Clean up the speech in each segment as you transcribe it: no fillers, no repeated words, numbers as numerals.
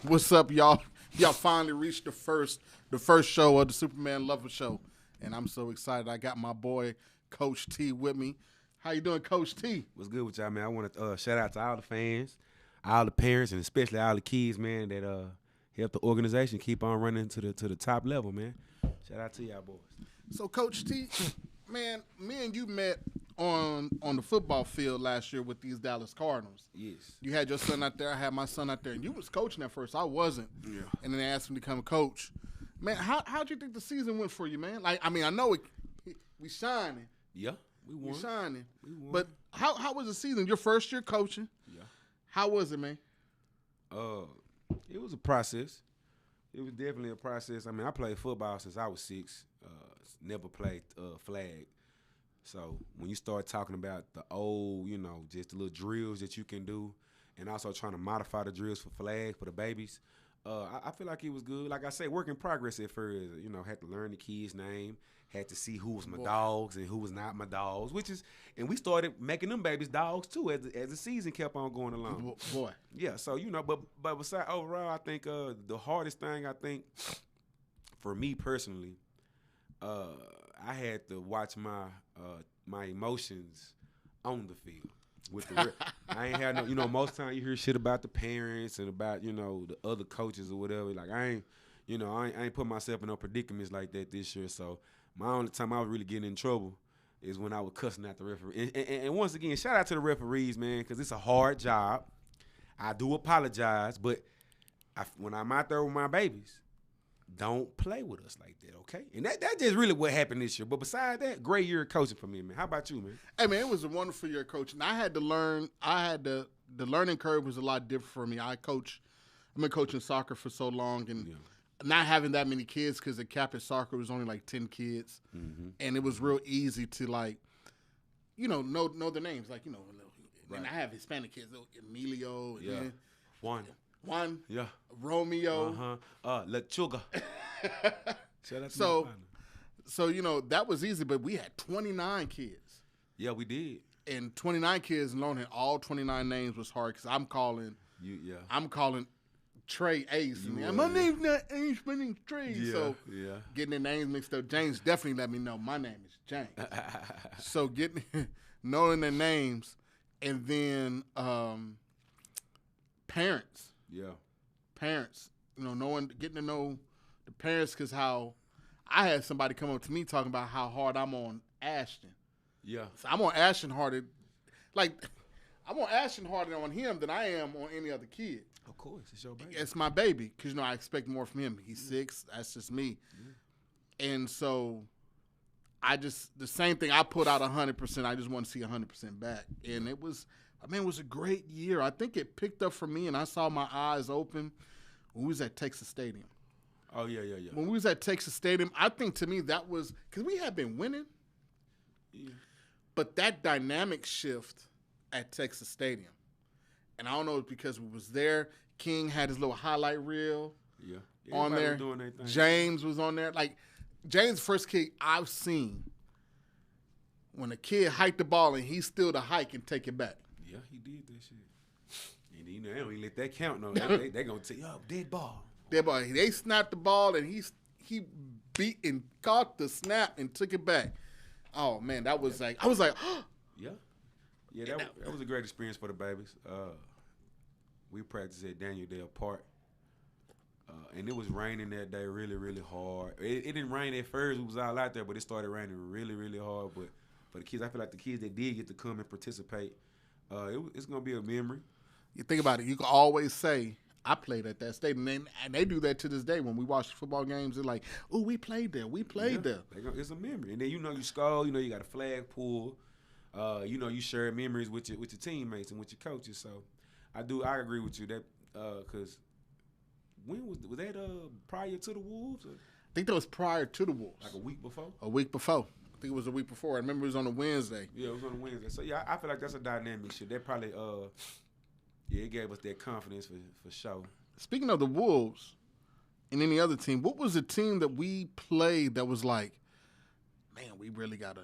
What's up, y'all? Y'all finally reached the first show of the Superman Luva show, and I'm so excited. I got my boy Coach T with me. How you doing, Coach T? What's good with y'all, man? I want to shout out to all the fans, all the parents, and especially all the kids, man, that help the organization keep on running to the top level, man. Shout out to y'all boys. So, Coach T, man, me and you met on the football field last year with these Dallas Cardinals. Yes. You had your son out there. I had my son out there, and you was coaching at first. I wasn't. Yeah. And then they asked me to come coach. Man, how'd you think the season went for you, man? Like, I mean, I know we shining. Yeah, we won. We shining. We won. But how was the season? Your first year coaching. Yeah. How was it, man? It was a process. It was definitely a process. I mean, I played football since I was 6. Never played flag. So when you start talking about the old, just the little drills that you can do, and also trying to modify the drills for flag for the babies, I feel like it was good. Like I say, work in progress at first. Had to learn the kid's name, had to see who was my dogs and who was not my dogs, and we started making them babies dogs too as the season kept on going along. Boy. Yeah, so but besides overall, I think the hardest thing for me personally, I had to watch my emotions on the field. I ain't had no, most time you hear shit about the parents and about, the other coaches or whatever. Like I ain't put myself in no predicaments like that this year. So my only time I was really getting in trouble is when I was cussing at the referee. And once again, shout out to the referees, man, because it's a hard job. I do apologize, but when I'm out there with my babies, don't play with us like that, okay? And that's just really what happened this year. But besides that, great year of coaching for me, man. How about you, man? Hey, man, it was a wonderful year of coaching. I had to learn. The learning curve was a lot different for me. I've been coaching soccer for so long, and not having that many kids because the cap at soccer was only like 10 kids, and it was real easy to know their names. Like and I have Hispanic kids, Emilio, and Juan, yeah, Romeo, Lechuga. Shout out to so that was easy, but we had 29 kids. Yeah, we did. And 29 kids, and learning all 29 names was hard because I'm calling Trey Ace. My name's not Ace, my name's Trey. Yeah, so yeah. Getting their names mixed up. James definitely let me know my name is James. So knowing their names, and then parents. Yeah. Parents, getting to know the parents, because how I had somebody come up to me talking about how hard I'm on Ashton. Yeah. So I'm on Ashton harder. Like, I'm on Ashton harder on him than I am on any other kid. Of course, it's your baby. It's my baby, because, I expect more from him. He's 6. That's just me. Yeah. And so the same thing, I put out 100%. I just want to see 100% back. And it was a great year. I think it picked up for me, and I saw my eyes open when we was at Texas Stadium. Oh, yeah. When we was at Texas Stadium, I think to me that was – because we had been winning. Yeah. But that dynamic shift at Texas Stadium, and I don't know if it's because we was there. King had his little highlight reel on there. Doing their thing. James was on there. Like, James' first kick I've seen when a kid hiked the ball and he still the hike and take it back. Yeah, he did that shit. And they don't even let that count. No, they gonna say, dead ball. Dead ball. They snapped the ball and he beat and caught the snap and took it back. Oh man, that was I was like, yeah. That was a great experience for the babies. We practiced at Daniel Dale Park, and it was raining that day really, really hard. It didn't rain at first; we was all out there, but it started raining really, really hard. But for the kids, I feel like the kids that did get to come and participate, it's gonna be a memory. You think about it; you can always say, "I played at that stadium," and they do that to this day. When we watch football games, they're like, "Oh, we played there. We played there." It's a memory, and then you score. You got a flag pull. You share memories with your teammates and with your coaches. So I agree with you that because when was that prior to the Wolves? I think that was prior to the Wolves. Like a week before. A week before. I think it was a week before. I remember it was on a Wednesday. Yeah, it was on a Wednesday. So yeah, I feel like that's a dynamic shit. That probably it gave us that confidence for sure. Speaking of the Wolves and any other team, what was the team that we played that was like, man, we really gotta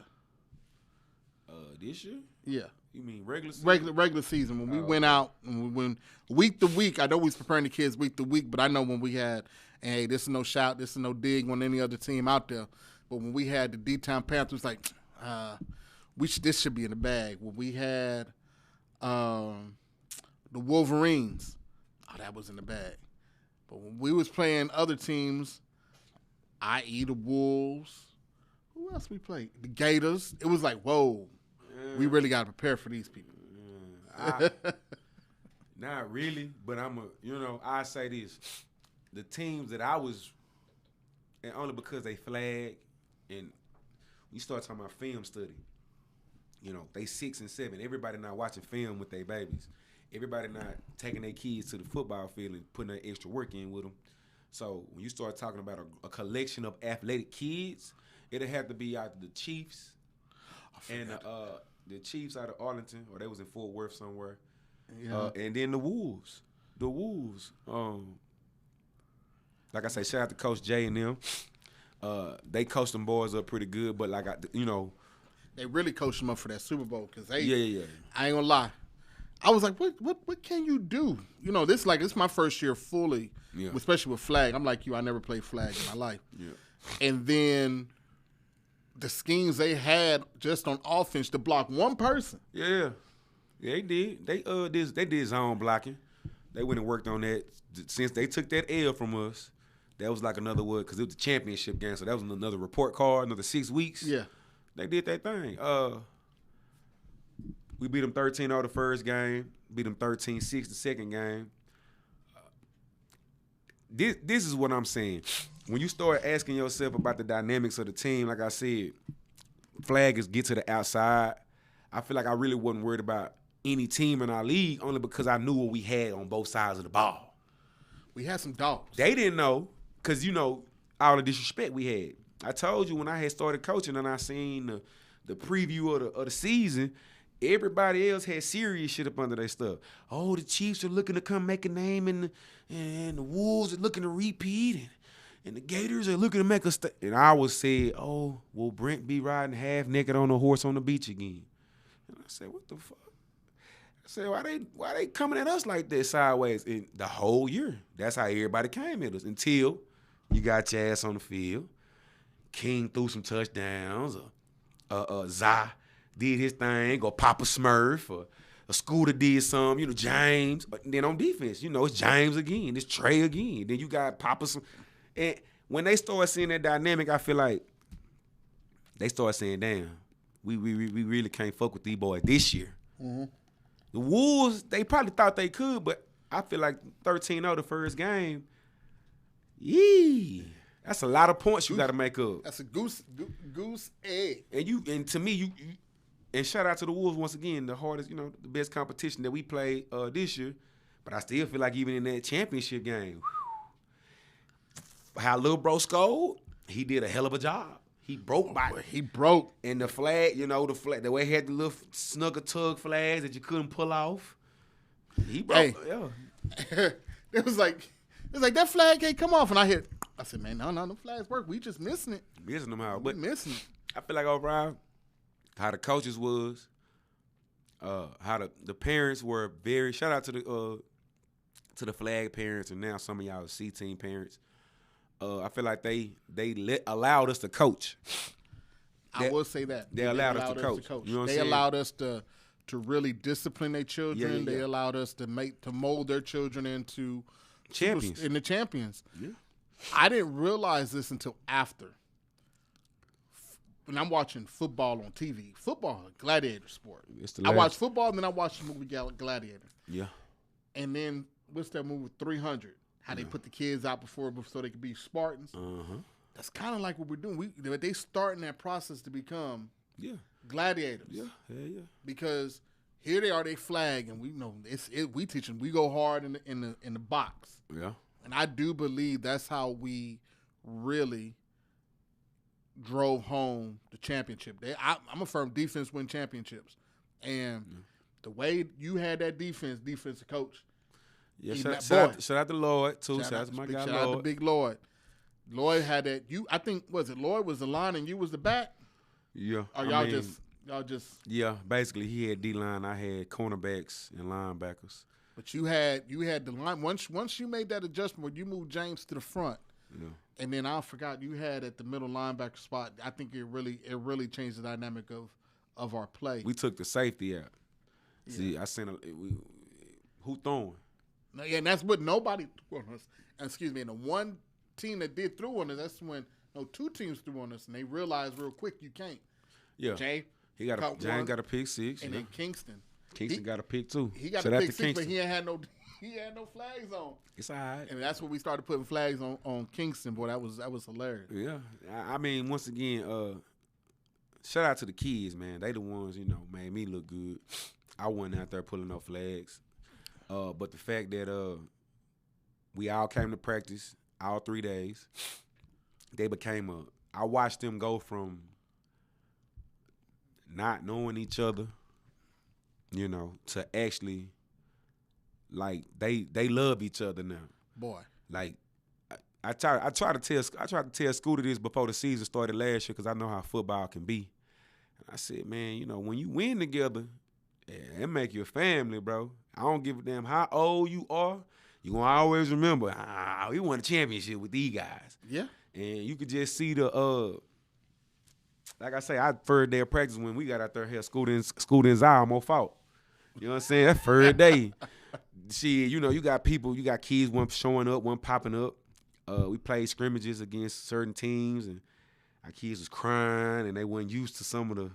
this year? Yeah. You mean regular season? Regular season. When we went out, when week to week, I know we was preparing the kids week to week, but I know when we had, hey, this is no shout, this is no dig on any other team out there. But when we had the D-Town Panthers, like, this should be in the bag. When we had the Wolverines, that was in the bag. But when we was playing other teams, i.e. the Wolves, who else we played? The Gators. It was like, whoa, we really got to prepare for these people. Not really, but I say this. The teams that I was, and only because they flag, and we start talking about film study. They 6 and 7. Everybody not watching film with their babies. Everybody not taking their kids to the football field and putting that extra work in with them. So when you start talking about a collection of athletic kids, it'll have to be either the Chiefs and the Chiefs out of Arlington, or they was in Fort Worth somewhere. Yeah. And then the Wolves. The Wolves. Like I say, shout out to Coach Jay and them. They coached them boys up pretty good, but they really coached them up for that Super Bowl because they. Yeah. I ain't gonna lie. I was like, what can you do? This my first year fully, especially with flag. I'm like you, I never played flag in my life. Yeah. And then the schemes they had just on offense to block one person. Yeah, they did. They did zone blocking. They went and worked on that. Since they took that L from us, that was like another word because it was the championship game. So that was another report card, another 6 weeks. Yeah, they did that thing. We beat them 13-0 the first game. Beat them 13-6 the second game. This is what I'm saying. When you start asking yourself about the dynamics of the team, like I said, flaggers get to the outside. I feel like I really wasn't worried about any team in our league only because I knew what we had on both sides of the ball. We had some dogs. They didn't know because, all the disrespect we had. I told you when I had started coaching and I seen the preview of the season, everybody else had serious shit up under their stuff. Oh, the Chiefs are looking to come make a name, and the Wolves are looking to repeat, and the Gators are looking to make a and I would say, oh, will Brent be riding half naked on a horse on the beach again? And I said, what the fuck? I said, why they coming at us like this sideways? And the whole year, that's how everybody came at us until you got your ass on the field. King threw some touchdowns. Zah did his thing, go Papa Smurf, or a Scooter did some, James. But then on defense, it's James again, it's Trey again. Then you got Papa. And when they start seeing that dynamic, I feel like they start saying, damn, we really can't fuck with these boys this year. Mm-hmm. The Wolves, they probably thought they could, but I feel like 13-0 the first game, that's a lot of points you got to make up. That's a goose egg. And to me, you and shout out to the Wolves once again, the hardest, the best competition that we played this year. But I still feel like even in that championship game, how Lil Bro scored, he did a hell of a job. He broke by. He broke. And the flag, the way he had the little snugger tug flags that you couldn't pull off. He broke. Hey, yeah. It was like that flag can't come off, and I said, man, no, the flags work. We just missing it. Missing them out. But missing it. I feel like overall, how the coaches was, how the parents were very. Shout out to the flag parents and now some of y'all C team parents. I feel like they allowed us to coach. I will say that they allowed us to coach. You know what I'm saying? Allowed us to really discipline their children. Yeah. They allowed us to mold their children into champions. In the champions. Yeah. I didn't realize this until after. When I'm watching football on TV, football, gladiator sport. I watch football, and then I watch the movie Gladiator. Yeah. And then what's that movie 300? How they put the kids out before so they could be Spartans. Uh-huh. That's kind of like what we're doing. They starting that process to become gladiators. Yeah. Because here they are, they flag, and we know we teach them. We go hard in the box. Yeah. And I do believe that's how we really drove home the championship. I'm a firm defense win championships, and the way you had that defensive coach. Yeah, shout out to Lloyd too. Shout out to my guy Lloyd. Shout out to Big Lloyd. Lloyd had that. I think was it Lloyd was the line and you was the back. Yeah. Or y'all just Y'all just basically he had D-line, I had cornerbacks and linebackers. But you had the line once you made that adjustment where you moved James to the front. Yeah. And then I forgot you had at the middle linebacker spot. I think it really changed the dynamic of our play. We took the safety out. Yeah. See, I seen who throwing? No, yeah, and that's what nobody threw on us. Excuse me, and the one team that did throw on us, that's when two teams threw on us, and they realized real quick you can't. Yeah, Jay, James got a pick 6, and then Kingston got a pick 2. He got a pick 6, but he had no flags on. It's all right. And that's when we started putting flags on Kingston. Boy, that was hilarious. Yeah, I mean, once again, shout out to the kids, man. They the ones made me look good. I wasn't out there pulling no flags, but the fact that we all came to practice all 3 days, they became I watched them go from not knowing each other, to actually, like, they love each other now. Boy, like I tried to tell Scooter this before the season started last year because I know how football can be. And I said, man, when you win together, it make you a family, bro. I don't give a damn how old you are. You gonna always remember, we won a championship with these guys. Yeah. And you could just see like I say, I third day of practice when we got out there here, Scooter's eye almost fought. You know what I'm saying? That third day. Shit, you got people, you got kids, one showing up, one popping up. We played scrimmages against certain teams, and our kids was crying, and they weren't used to some of the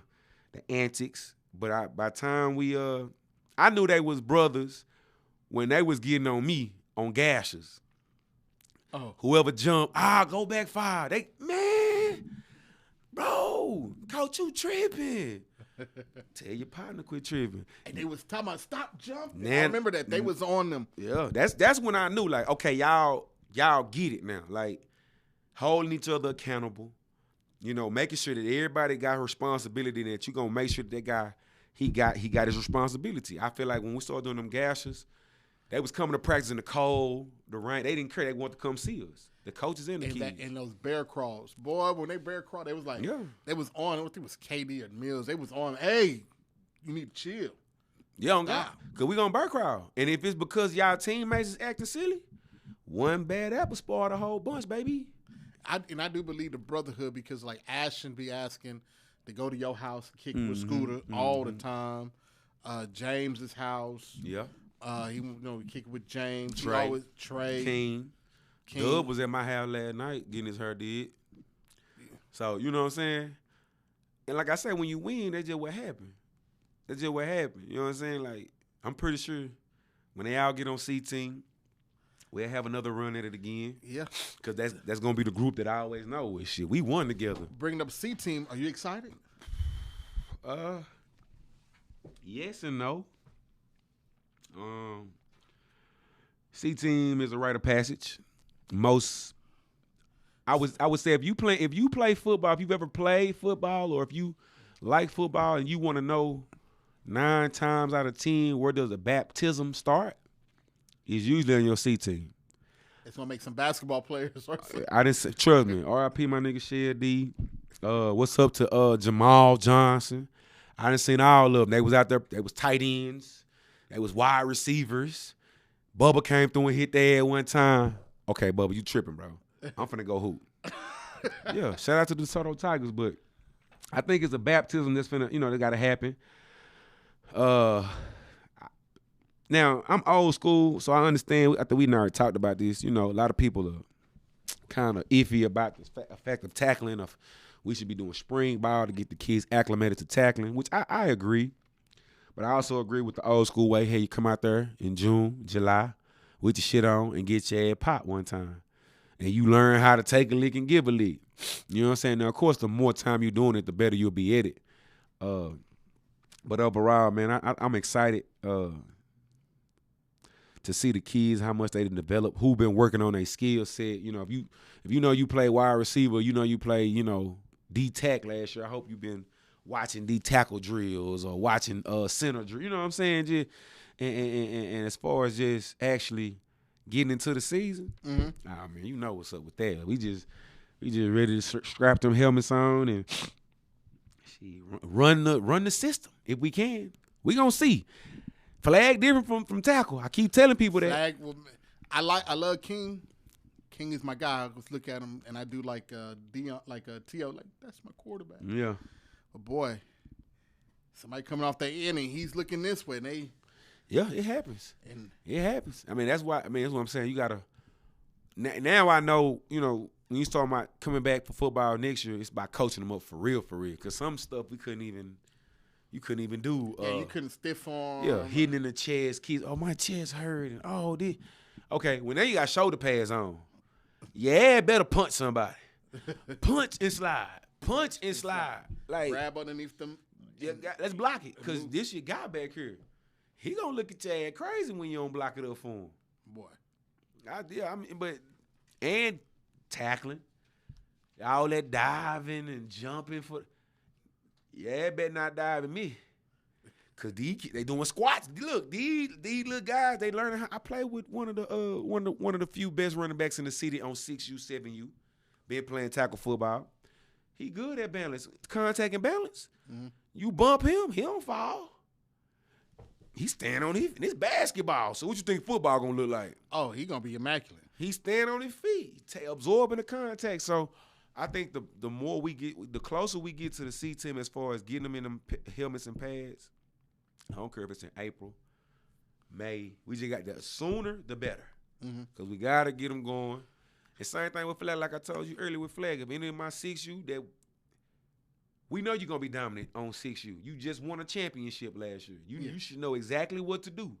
antics. But by the time I knew they was brothers when they was getting on me on gashes. Oh. Whoever jumped, go back 5. Bro, coach, you tripping. Tell your partner quit tripping. And they was talking about stop jumping. Man, I remember that. They was on them. Yeah, that's when I knew, like, okay, y'all get it now. Like, holding each other accountable, making sure that everybody got responsibility, that you gonna make sure that guy, he got his responsibility. I feel like when we started doing them gashes, they was coming to practice in the cold, the rain. They didn't care. They wanted to come see us. The coaches and the kids. And those bear crawls. Boy, when they bear crawl, they was like, they was on, I think it was KD or Mills. They was on, hey, you need to chill. Yeah, on God. Because we going to bear crawl. And if it's because y'all teammates is acting silly, one bad apple spoiled a whole bunch, baby. I do believe the brotherhood because, like, Ashton be asking to go to your house and kick with Scooter all the time. James's house. Yeah. He kick with James. Trey. King. Dub was at my house last night getting his hair did. Yeah. So, you know what I'm saying? And like I said, when you win, that's just what happened. That's just what happened. You know what I'm saying? Like, I'm pretty sure when they all get on C-Team, we'll have another run at it again. Yeah. Because that's going to be the group that I always know with shit. We won together. Bringing up C-Team, are you excited? Yes and no. C-Team is a rite of passage. I would say if you play football, if you've ever played football, or if you like football and you want to know 9 times out of 10 where does the baptism start, it's usually on your C-Team. It's gonna make some basketball players. I didn't say, trust me. R.I.P. my nigga Shed D. What's up to Jamal Johnson? I done seen all of them. They was out there. They was tight ends. They was wide receivers. Bubba came through and hit their head one time. Okay, Bubba, you tripping, bro. I'm finna go hoop. Yeah, shout out to the DeSoto Tigers, but I think it's a baptism that's finna, that got to happen. Now, I'm old school, so I understand. After we already talked about this, a lot of people are kind of iffy about the effect of tackling. Of we should be doing spring ball to get the kids acclimated to tackling, which I agree. But I also agree with the old school way. Hey, you come out there in June, July, with your shit on and get your head popped one time. And you learn how to take a lick and give a lick. You know what I'm saying? Now, of course, the more time you're doing it, the better you'll be at it. But overall, man, I'm excited to see the kids, how much they done develop, who been working on their skill set. If you play wide receiver, you play, D-tack last year, I hope you've been watching D-tackle drills or watching center drill. You know what I'm saying? Just, and as far as just actually getting into the season, man, you know what's up with that. We just ready to strap them helmets on and She run the system if we can. We gonna see. Flag different from tackle. I keep telling people that. Flag. Well, I love King. King is my guy. I just look at him and I do like Dion, like T.O. Like that's my quarterback. Yeah. But boy, somebody coming off that end and he's looking this way and they. Yeah, it happens. And it happens. That's why. That's what I'm saying. You gotta. Now I know. When you start about coming back for football next year, it's by coaching them up for real. Because some stuff you couldn't even do. Yeah, you couldn't stiff arm. Yeah, hitting in the chest, keys. Oh, my chest hurt. And this. Okay, well now you got shoulder pads on. Yeah, better punch somebody. Punch and slide. Punch and slide. Like grab underneath them. Yeah, let's block it. Because this your guy back here. He gonna look at your ass crazy when you don't block it up for him. Boy. And tackling. All that diving and jumping for. Yeah, better not dive at me. Cause they doing squats. Look, these little guys, they learning how. I play with one of the few best running backs in the city on 6U, 7U. Been playing tackle football. He good at balance, contact and balance. Mm-hmm. You bump him, he don't fall. He stand on his. It's basketball. So what you think football gonna look like? Oh, he gonna be immaculate. He stand on his feet, absorbing the contact. So I think the more we get, the closer we get to the C team as far as getting them in them helmets and pads. I don't care if it's in April, May. We just got the sooner the better, because we gotta get them going. And same thing with flag, like I told you earlier with flag. If any of my 6U, that we know you're gonna be dominant on 6U. You just won a championship last year. You should know exactly what to do.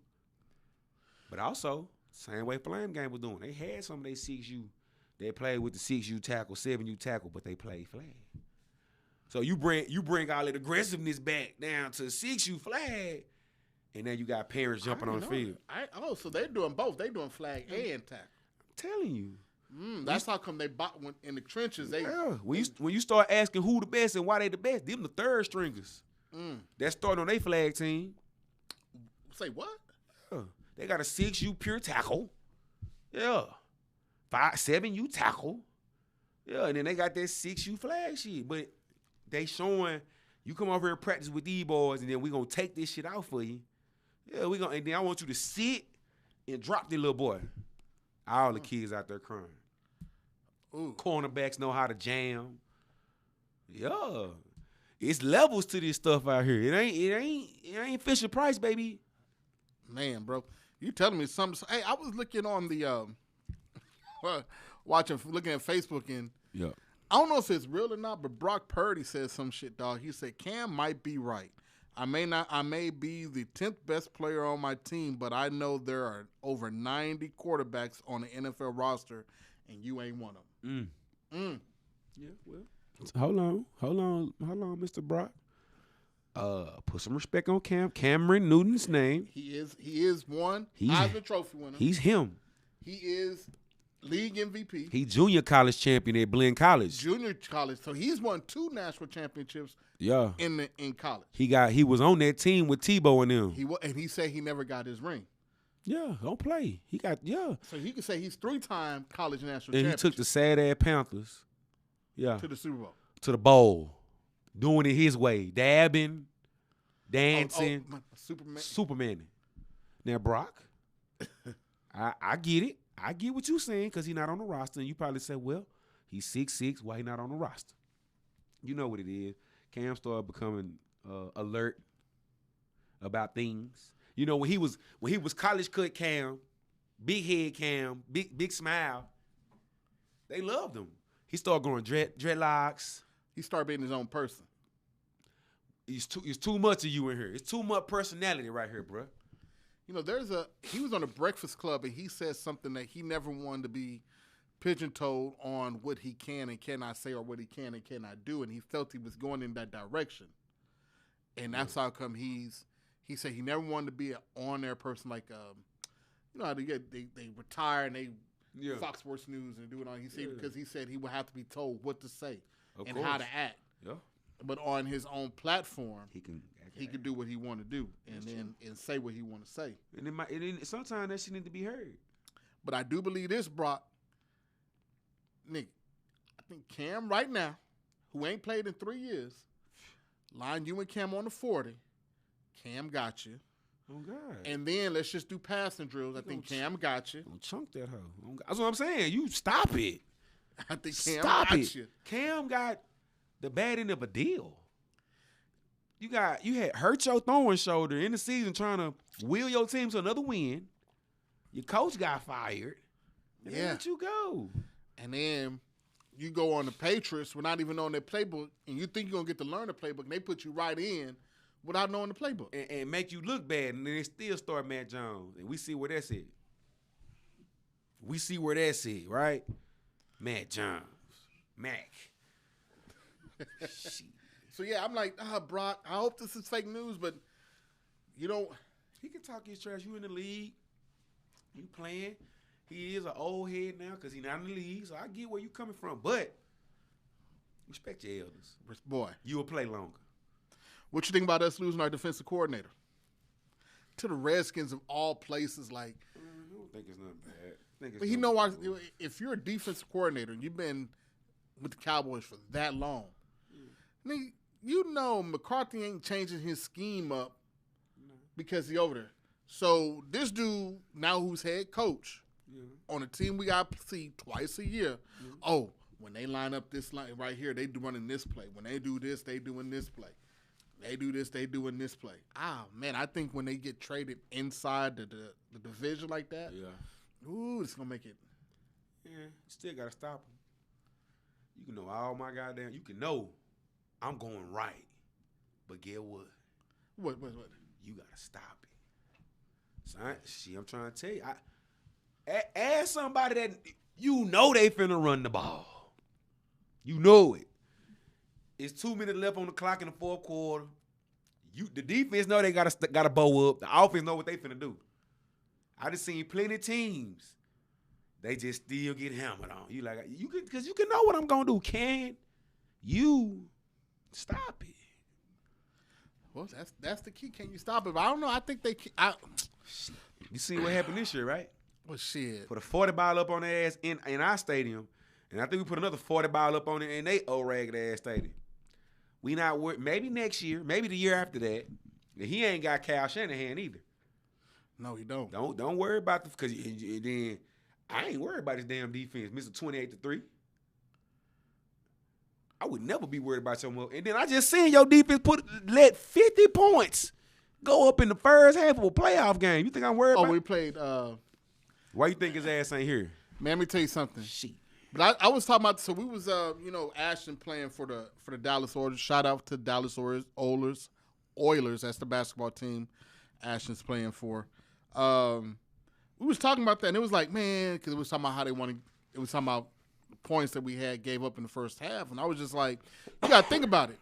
But also, same way Flame Game was doing. They had some of their 6U. They played with the 6U tackle, 7U tackle, but they played flag. So you bring all that aggressiveness back down to 6U flag, and then you got parents jumping on the field. So they're doing both. They're doing flag and tackle. I'm telling you. That's how come they bought in the trenches. When you start asking who the best and why they the best, them the third stringers. That's starting on their flag team. Say what? Yeah. They got a 6U pure tackle. Yeah. 7U tackle. Yeah, and then they got that 6U flag shit. But they showing you come over here and practice with these boys, and then we gonna take this shit out for you. Yeah, and then I want you to sit and drop the little boy. All the kids out there crying. Ooh. Cornerbacks know how to jam. Yeah. It's levels to this stuff out here. It ain't Fisher Price, baby. Man, bro. You telling me something. Hey, I was looking on the looking at Facebook, and I don't know if it's real or not, but Brock Purdy said some shit, dog. He said Cam might be right. I may be the 10th best player on my team, but I know there are over 90 quarterbacks on the NFL roster, and you ain't one of them. Yeah, well. Hold on, Mr. Brock. Put some respect on Cameron Newton's name. He is one Heisman Trophy winner. He's him. He is league MVP. He junior college champion at Blinn College. Junior college. So he's won 2 national championships. Yeah. In college. He was on that team with Tebow and them. And he said he never got his ring. Yeah, don't play. He got So he could say he's 3-time college national champion. And he took the sad ass Panthers. Yeah. To the Super Bowl. To the bowl. Doing it his way. Dabbing, dancing. Superman. Now, Brock, I get it. I get what you're saying because he's not on the roster. And you probably say, well, he's 6'6". Why he not on the roster? You know what it is. Cam started becoming alert about things. You know, when he was college cut Cam, big head Cam, big smile, they loved him. He started growing dreadlocks. He started being his own person. It's too much of you in here. It's too much personality right here, bro. You know, he was on the Breakfast Club, and he said something that he never wanted to be pigeon-toed on what he can and cannot say or what he can and cannot do, and he felt he was going in that direction. And that's how come he said he never wanted to be an on-air person like, you know how they retire and they Fox Sports News and do it on. He said because he said he would have to be told what to say and how to act. Yeah. But on his own platform, he can do what he want to do and say what he want to say. And sometimes that shit need to be heard. But I do believe this, Brock. Nick, I think Cam right now, who ain't played in 3 years, line you and Cam on the 40. Cam got you. Oh, God. And then let's just do passing drills. I think Cam got you. Don't chunk that hoe. That's what I'm saying. You stop it. I think Cam Stop got it. you. Cam got the bad end of a deal. You had hurt your throwing shoulder in the season trying to wheel your team to another win. Your coach got fired. And they let you go. And then you go on the Patriots, we're not even on their playbook, and you think you're going to get to learn the playbook, and they put you right in without knowing the playbook. And make you look bad, and then they still start Matt Jones. And we see where that's at. Right? Matt Jones. Mac. So, yeah, I'm like, Brock, I hope this is fake news, but you don't. He can talk his trash. You in the league. You playing. He is an old head now because he's not in the league, so I get where you coming from. But respect your elders. Boy. You will play longer. What you think about us losing our defensive coordinator? To the Redskins of all places, like. I don't think it's not bad. But you know, if you're a defensive coordinator and you've been with the Cowboys for that long, you know McCarthy ain't changing his scheme up because he's over there. So this dude, now who's head coach, on a team we got to see twice a year, when they line up this line right here, they do running this play. When they do this, they doing this play. They do this, they doing this play. Man, I think when they get traded inside the division like that, it's going to make it. Yeah, you still got to stop them. You can know all my goddamn, you can know I'm going right, but get what? What? You got to stop it. So I'm trying to tell you. Ask somebody that you know they finna run the ball. You know it. It's 2 minutes left on the clock in the fourth quarter. The defense know they gotta bow up. The offense know what they finna do. I just seen plenty of teams. They just still get hammered on. Because you can know what I'm gonna do. Can you stop it? Well, that's the key. Can you stop it? But I don't know. I think they can. You see what happened this year, right? Well, shit. Put a 40 ball up on their ass in our stadium, and I think we put another 40 ball up on it in their old ragged ass stadium. We not worried. Maybe next year, maybe the year after that. And he ain't got Kyle Shanahan either. No, he don't. Don't worry about because then I ain't worried about his damn defense, Mr. 28-3. I would never be worried about your mother. And then I just seen your defense let 50 points go up in the first half of a playoff game. You think I'm worried about? We played. Why you think his ass ain't here? Man, let me tell you something. Shit. But I was talking about. So we was, Ashton playing for the Dallas Oilers. Shout out to Dallas Oilers. That's the basketball team Ashton's playing for. We was talking about that, and it was like, man, because it was talking about how they wanted. It was talking about the points that we gave up in the first half, and I was just like, you got to think about it.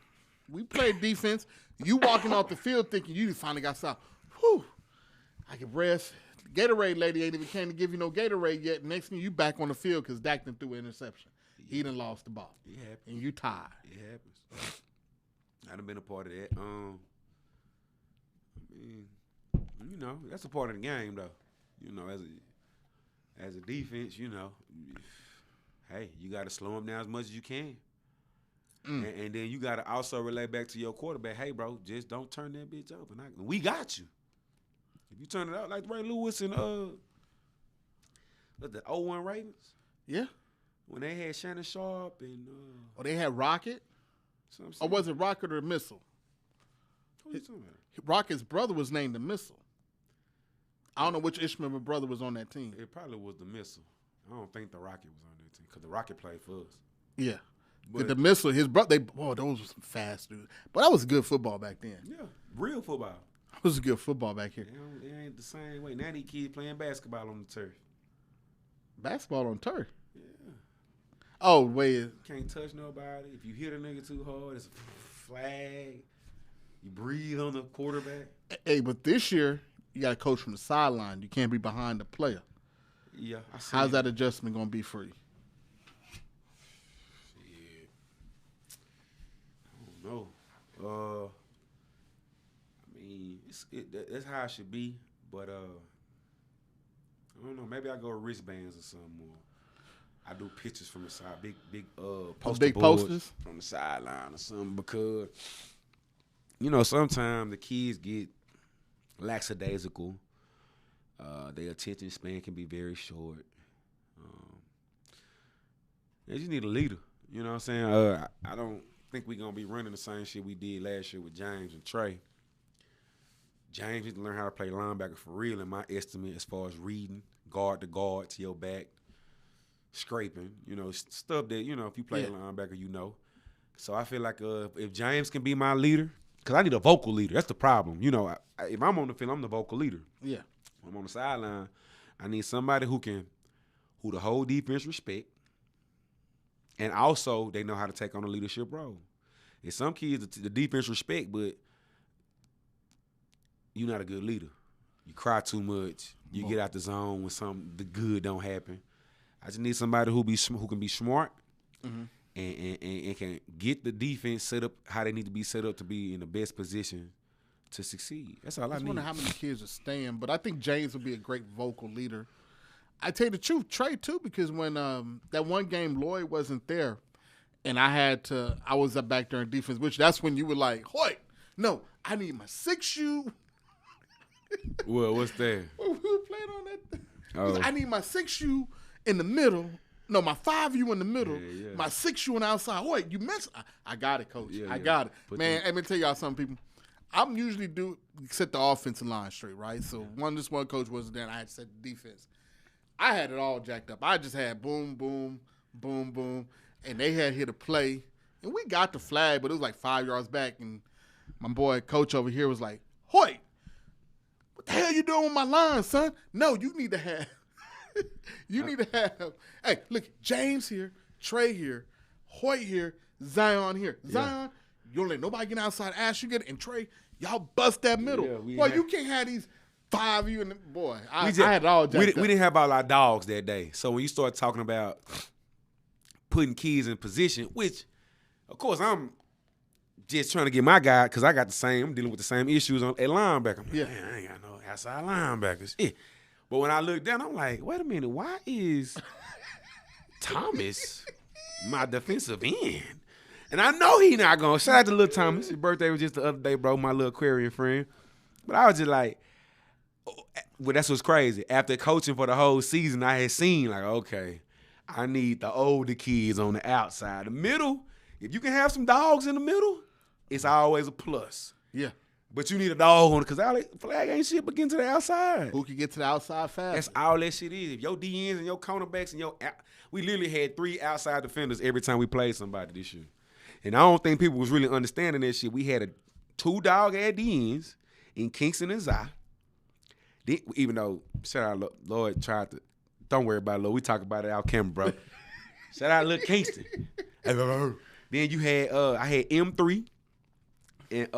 We played defense. You walking off the field thinking you finally got stopped. Whew, I can rest. Gatorade lady ain't even came to give you no Gatorade yet. Next thing you back on the field because Dak done threw an interception. He done lost the ball. It happens. And you tired. It happens. I done been a part of that. That's a part of the game though. As a defense, hey, you got to slow them down as much as you can. And then you got to also relay back to your quarterback, hey, bro, just don't turn that bitch over. We got you. If you turn it out like Ray Lewis and the 0-1 Ravens. Yeah. When they had Shannon Sharp and they had Rocket? Or was it Rocket or Missile? What are you talking about? Rocket's brother was named the Missile. I don't know which Ishmael brother was on that team. It probably was the Missile. I don't think the Rocket was on that team because the Rocket played for us. Yeah. But the Missile, his brother, those were some fast dudes. But that was good football back then. Yeah, real football. It was good football back here. It ain't the same way. Now these kids playing basketball on the turf. Basketball on turf? Yeah. Oh, wait. Can't touch nobody. If you hit a nigga too hard, it's a flag. You breathe on the quarterback. Hey, but this year, you got to coach from the sideline. You can't be behind the player. Yeah, I see. How's that adjustment going to be for you? Shit. I don't know. That's how it should be, but I don't know. Maybe I go with wristbands or something more. I do pictures from the side, big poster big boards posters from the sideline or something because sometimes the kids get lackadaisical. Their attention span can be very short. They just need a leader. You know what I'm saying? I don't think we're going to be running the same shit we did last year with James and Trey. James needs to learn how to play linebacker for real, in my estimate, as far as reading, guard to guard to your back, scraping, stuff that, if you play a linebacker, So I feel like if James can be my leader, because I need a vocal leader. That's the problem. If I'm on the field, I'm the vocal leader. Yeah. I'm on the sideline. I need somebody who the whole defense respect, and also they know how to take on a leadership role. There's some kids the defense respect, but you're not a good leader. You cry too much. You get out the zone when the good don't happen. I just need somebody who can be smart and can get the defense set up how they need to be set up to be in the best position to succeed. That's all I need. I just wonder how many kids are staying, but I think James would be a great vocal leader. I tell you the truth, Trey too, because when that one game Lloyd wasn't there, and I was up back there in defense, which that's when you were like, Hoyt, no, I need my 6U. Well, what's that? We were playing on that. Oh. I need my 6U in the middle. No, my 5U in the middle. Yeah. My 6U on the outside. Wait, you messed. I got it, coach. Yeah, I got it. Man, them. let me tell y'all something, people. I'm usually set the offensive line straight, right? So one coach wasn't there, and I had to set the defense. I had it all jacked up. I just had boom, boom, boom, boom, and they had hit a play, and we got the flag, but it was like 5 yards back, and my boy coach over here was like, Hoyt, what the hell you doing with my line, son? No, you need to have hey, look, James here, Trey here, Hoyt here, Zion here. Zion, you don't let nobody get outside, Ash, you get it, and Trey, y'all bust that middle. You can't have these 5U in the boy. I had it all jacked up. We didn't have all our dogs that day. So when you start talking about putting kids in position, which, of course, I'm just trying to get my guy, because I'm dealing with the same issues at linebacker. I'm like, man, I ain't got no outside linebackers. Yeah. But when I look down, I'm like, wait a minute, why is Thomas my defensive end? And I know he not going. Shout out to little Thomas. His birthday was just the other day, bro, my little Aquarian friend. But I was just like, well, that's what's crazy. After coaching for the whole season, I had seen, like, okay, I need the older kids on the outside. The middle, if you can have some dogs in the middle, it's always a plus. Yeah. But you need a dog on it, because flag ain't shit but getting to the outside. Who can get to the outside fast? That's all that shit is. If your DNs and your cornerbacks and we literally had 3 outside defenders every time we played somebody this year. And I don't think people was really understanding that shit. We had 2 dog-ass DNs in Kingston and Zai. Even though, shout out, Lloyd tried to, don't worry about it, Lloyd. We talk about it out camera, bro. Shout out Lil Kingston. Then you had, I had M3 and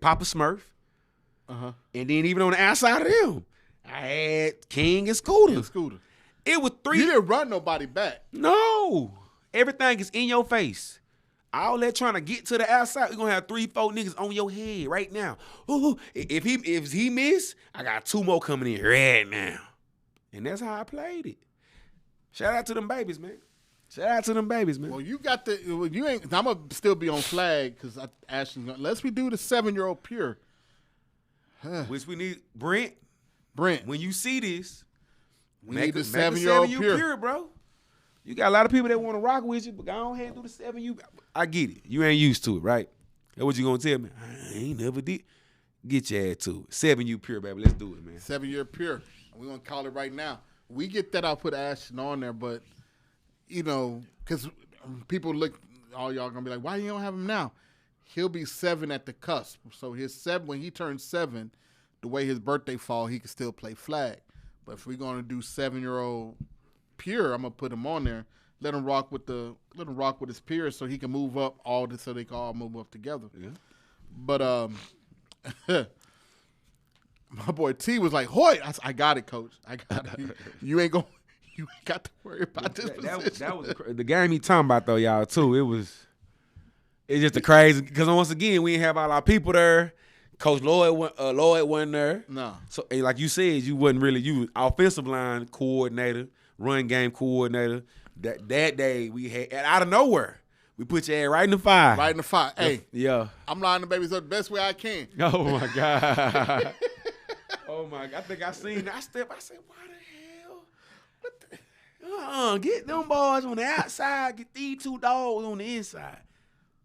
Papa Smurf. Uh-huh. And then even on the outside of them, I had King and Scooter. It was 3. You didn't run nobody back. No. Everything is in your face. All that trying to get to the outside, we're going to have 3-4 niggas on your head right now. Ooh, if he miss, I got 2 more coming in right now. And that's how I played it. Shout out to them babies, man. Well, you got you ain't, I'm going to still be on flag because Ashton's going, let's we do the 7-year-old pure. Which we need, Brent, when you see this, we need the 7-year-old pure, bro. You got a lot of people that want to rock with you, but go ahead and do the 7U. I get it. You ain't used to it, right? That's what you going to tell me? I ain't never did. Get your ass to it. 7U pure, baby. Let's do it, man. 7-year pure. We're going to call it right now. We get that, I'll put Ashton on there, but, because people all y'all going to be like, why you don't have him now? He'll be 7 at the cusp. So when he turns 7, the way his birthday fall, he can still play flag. But if we're going to do 7-year-old pure, I'm gonna put him on there. Let him rock with his peers so he can move up so they can all move up together. Yeah. But my boy T was like, Hoyt, I got it, coach. I got it. You ain't got to worry about this position. That was the game he talking about though, y'all, too. It's just the crazy, because once again, we didn't have all our people there. Coach Lloyd wasn't there. No. So like you said, you wasn't really, you offensive line coordinator, run game coordinator. That day we had, out of nowhere, We put your ass right in the fire. Right in the fire. Hey, yeah. I'm lining the babies up the best way I can. Oh my God. Oh my God. I think I seen that. I said, why the hell? What the? Get them boys on the outside. Get these 2 dogs on the inside.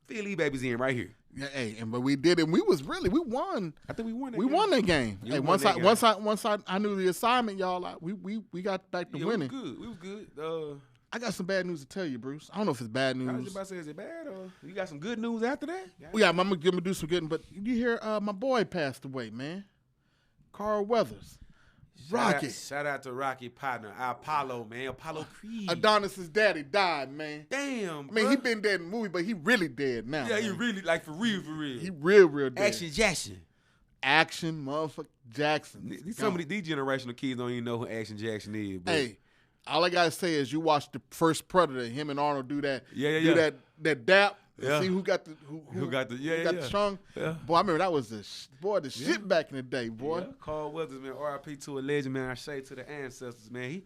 Fill these babies in right here. Yeah, hey, but we did it. We won. I think we won that We game. won that game. You Hey, won once that game. I knew the assignment, y'all. We got back to winning. We was good. I got some bad news to tell you, Bruce. I don't know if it's bad I was news. just about to say, is it bad or you got some good news after that? Well, yeah, I'm gonna do some good. But you hear, my boy passed away, man. Carl Weathers, Rocky. Shout out to Rocky partner, Apollo, man. Apollo Creed. Adonis's daddy died, man. Damn. I mean, he been dead in the movie, but he really dead now. Yeah, man. he really like for real. He real dead. Action Jackson. Action, motherfucker Jackson. Some of these generational kids don't even know who Action Jackson is. But Hey, all I gotta say is you watch the first Predator. Him and Arnold do that. Yeah. Do that dap. Yeah. See who got the the strong. Yeah. Boy, I remember that was the shit back in the day, boy. Yeah. Carl Weathers, man. R.I.P. to a legend, man. I say to the ancestors, man.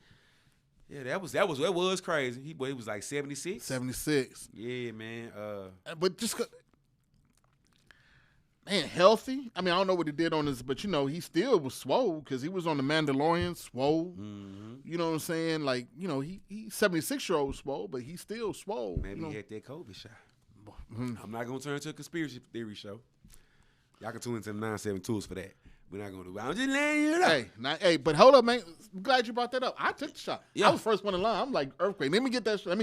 That was crazy. He was like 76. 76. Yeah, man. But just man, healthy. I mean, I don't know what he did on this, but he still was swole because he was on the Mandalorian, swole. Mm-hmm. You know what I'm saying? Like, he 76-year-old swole, but he's still swole. Maybe he had that COVID shot. Mm-hmm. I'm not gonna turn into a conspiracy theory show. Y'all can tune into the 972s for that. We're not gonna do it. I'm just letting you know. Hey, but hold up, man. I'm glad you brought that up. I took the shot. Yeah. I was first one in line. I'm like, earthquake. Let me get that shot.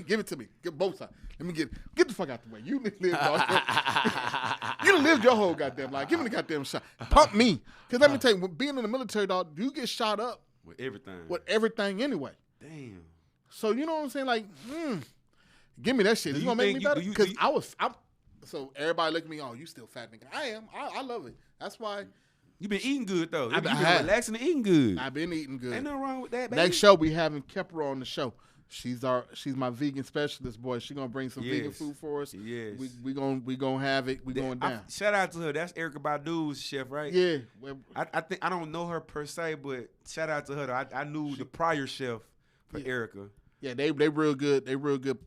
Give it to me. Get both sides. Let me get the fuck out the way. You live, you done lived your whole goddamn life. Give me the goddamn shot. Pump me. Because let me tell you, being in the military, dog, you get shot up With everything. with everything anyway. Damn. So you know what I'm saying? Like, give me that shit. It's gonna make me better. Because I'm. So everybody look at me. Oh, you still fat nigga? I am. I love it. That's why. You been eating good though. You been have. relaxing and eating good. I've been eating good. Ain't nothing wrong with that, baby. Next show we having Kepra on the show. She's my vegan specialist, boy. She gonna bring some vegan food for us. Yes. We gonna have it. We going down. Shout out to her. That's Erykah Badu's chef, right? Yeah. I think I don't know her per se, but shout out to her. I knew the prior chef for Erykah. Yeah, they real good. They real good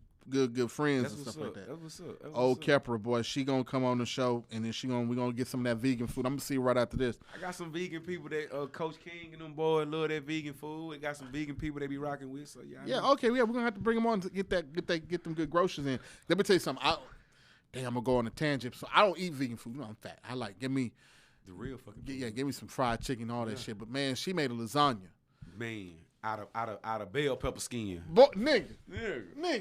friends That's and what's stuff up. like that. That's what's up. That's Old what's up. Kepra, boy, she gonna come on the show, and then we gonna get some of that vegan food. I'm gonna see her right after this. I got some vegan people that Coach King and them boys love that vegan food. I got some vegan people they be rocking with. So Okay, we're gonna have to bring them on to get them good groceries in. Let me tell you something. I'm gonna go on a tangent. So I don't eat vegan food. I'm fat. I give me the real fucking give me some fried chicken, all that shit. But man, she made a lasagna. Man, out of bell pepper skin. Boy, nigga.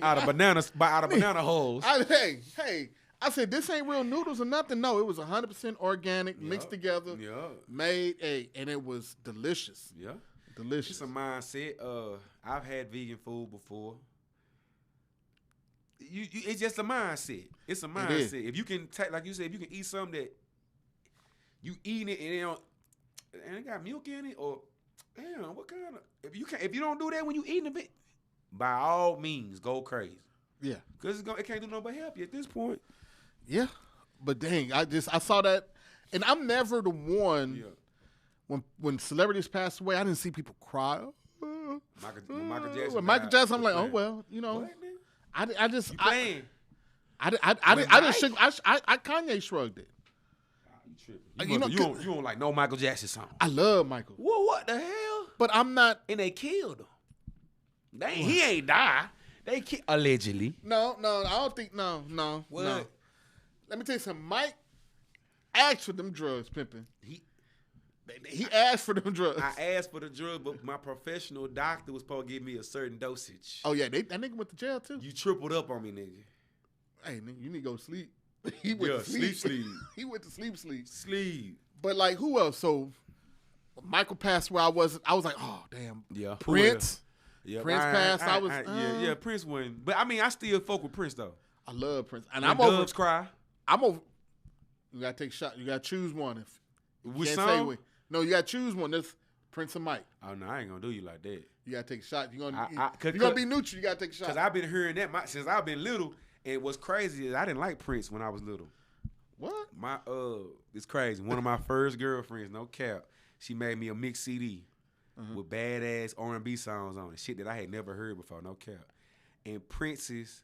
Out of banana holes. Hey. I said, this ain't real noodles or nothing. No, it was 100% organic, mixed together, made, and it was delicious. Yeah. Delicious. It's a mindset. I've had vegan food before. It's just a mindset. It's a mindset. If you can take, like you said, if you can eat something that you eat it and it got milk in it, or damn, what kind of if you don't do that when you eating a bit, by all means go crazy. Yeah, because it can't do nothing but help you at this point. Yeah, but dang, I saw that, and I'm never the one. Yeah. When celebrities pass away, I didn't see people cry. Michael Jackson. When Michael Jackson, I'm like, oh well, What, I just you playing? I Kanye shrugged it. You don't like no Michael Jackson song. I love Michael. Well, what the hell? But I'm not. And they killed him. He ain't die. They allegedly. No, I don't think. No. What? No. Let me tell you something. Mike asked for them drugs, pimping. He asked for them drugs. I asked for the drugs, but my professional doctor was supposed to give me a certain dosage. Oh yeah, that nigga went to jail too. You tripled up on me, nigga. Hey, nigga, you need to go sleep. He went to sleep. He went to sleep. Sleep. But like, who else? So Michael passed where I was like, oh damn. Yeah. Prince. Yeah. Prince passed. I was. Yeah. Prince won. But I mean, I still fuck with Prince though. I love Prince, and when I'm over. Dubs cry. I'm over. You gotta take a shot. You gotta choose one. Which song? No, you gotta choose one. That's Prince and Mike. Oh no, I ain't gonna do you like that. You gotta take a shot. You're gonna be neutral. You gotta take a shot. Cause I've been hearing that since I've been little. And what's crazy is I didn't like Prince when I was little. What? It's crazy. One of my first girlfriends, no cap, she made me a mix CD with badass R&B songs on it, shit that I had never heard before, no cap. And Prince's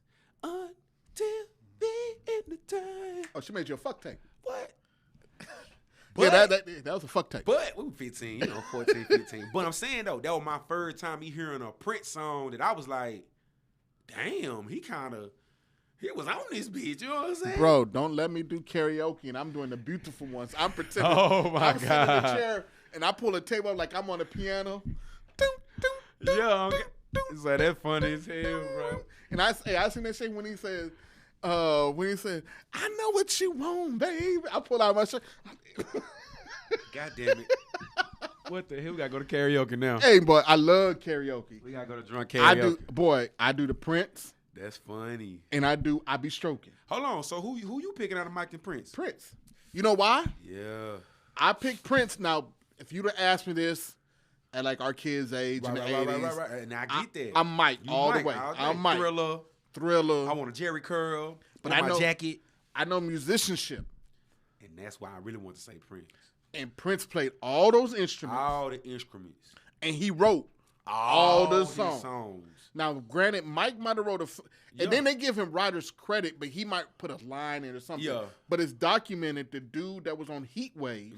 till be in the time. Oh, she made you a fuck tape. What? Yeah, that was a fuck tape. But we were 15, 14, 15. But I'm saying, though, that was my first time me hearing a Prince song that I was like, damn, he was on this bitch, you know what I'm saying? Bro, don't let me do karaoke and I'm doing the beautiful ones. I'm pretending. Oh, my I'm sitting in God. the chair and I pull a tape up like I'm on a piano. Yeah, it's like that funny as hell, bro. And I seen that shit when he said, I know what you want, baby. I pull out my shirt. God damn it. What the hell? We gotta go to karaoke now. Hey, boy, I love karaoke. We gotta go to drunk karaoke. I do the Prince. That's funny. And I be stroking. Hold on. So who you picking out of Mike and Prince? Prince. You know why? Yeah. I picked Prince. Now, if you'd have asked me this at like our kids' age in the 80s. Right. And I get that. I'm Mike all the way. I'm Mike. Thriller. I want a Jerry curl. But I know my jacket. I know musicianship. And that's why I really want to say Prince. And Prince played all those instruments. All the instruments. And he wrote all the songs. songs. Now, granted, Mike might have wrote and then they give him writer's credit, but he might put a line in or something. Yeah. But it's documented the dude that was on Heat Wave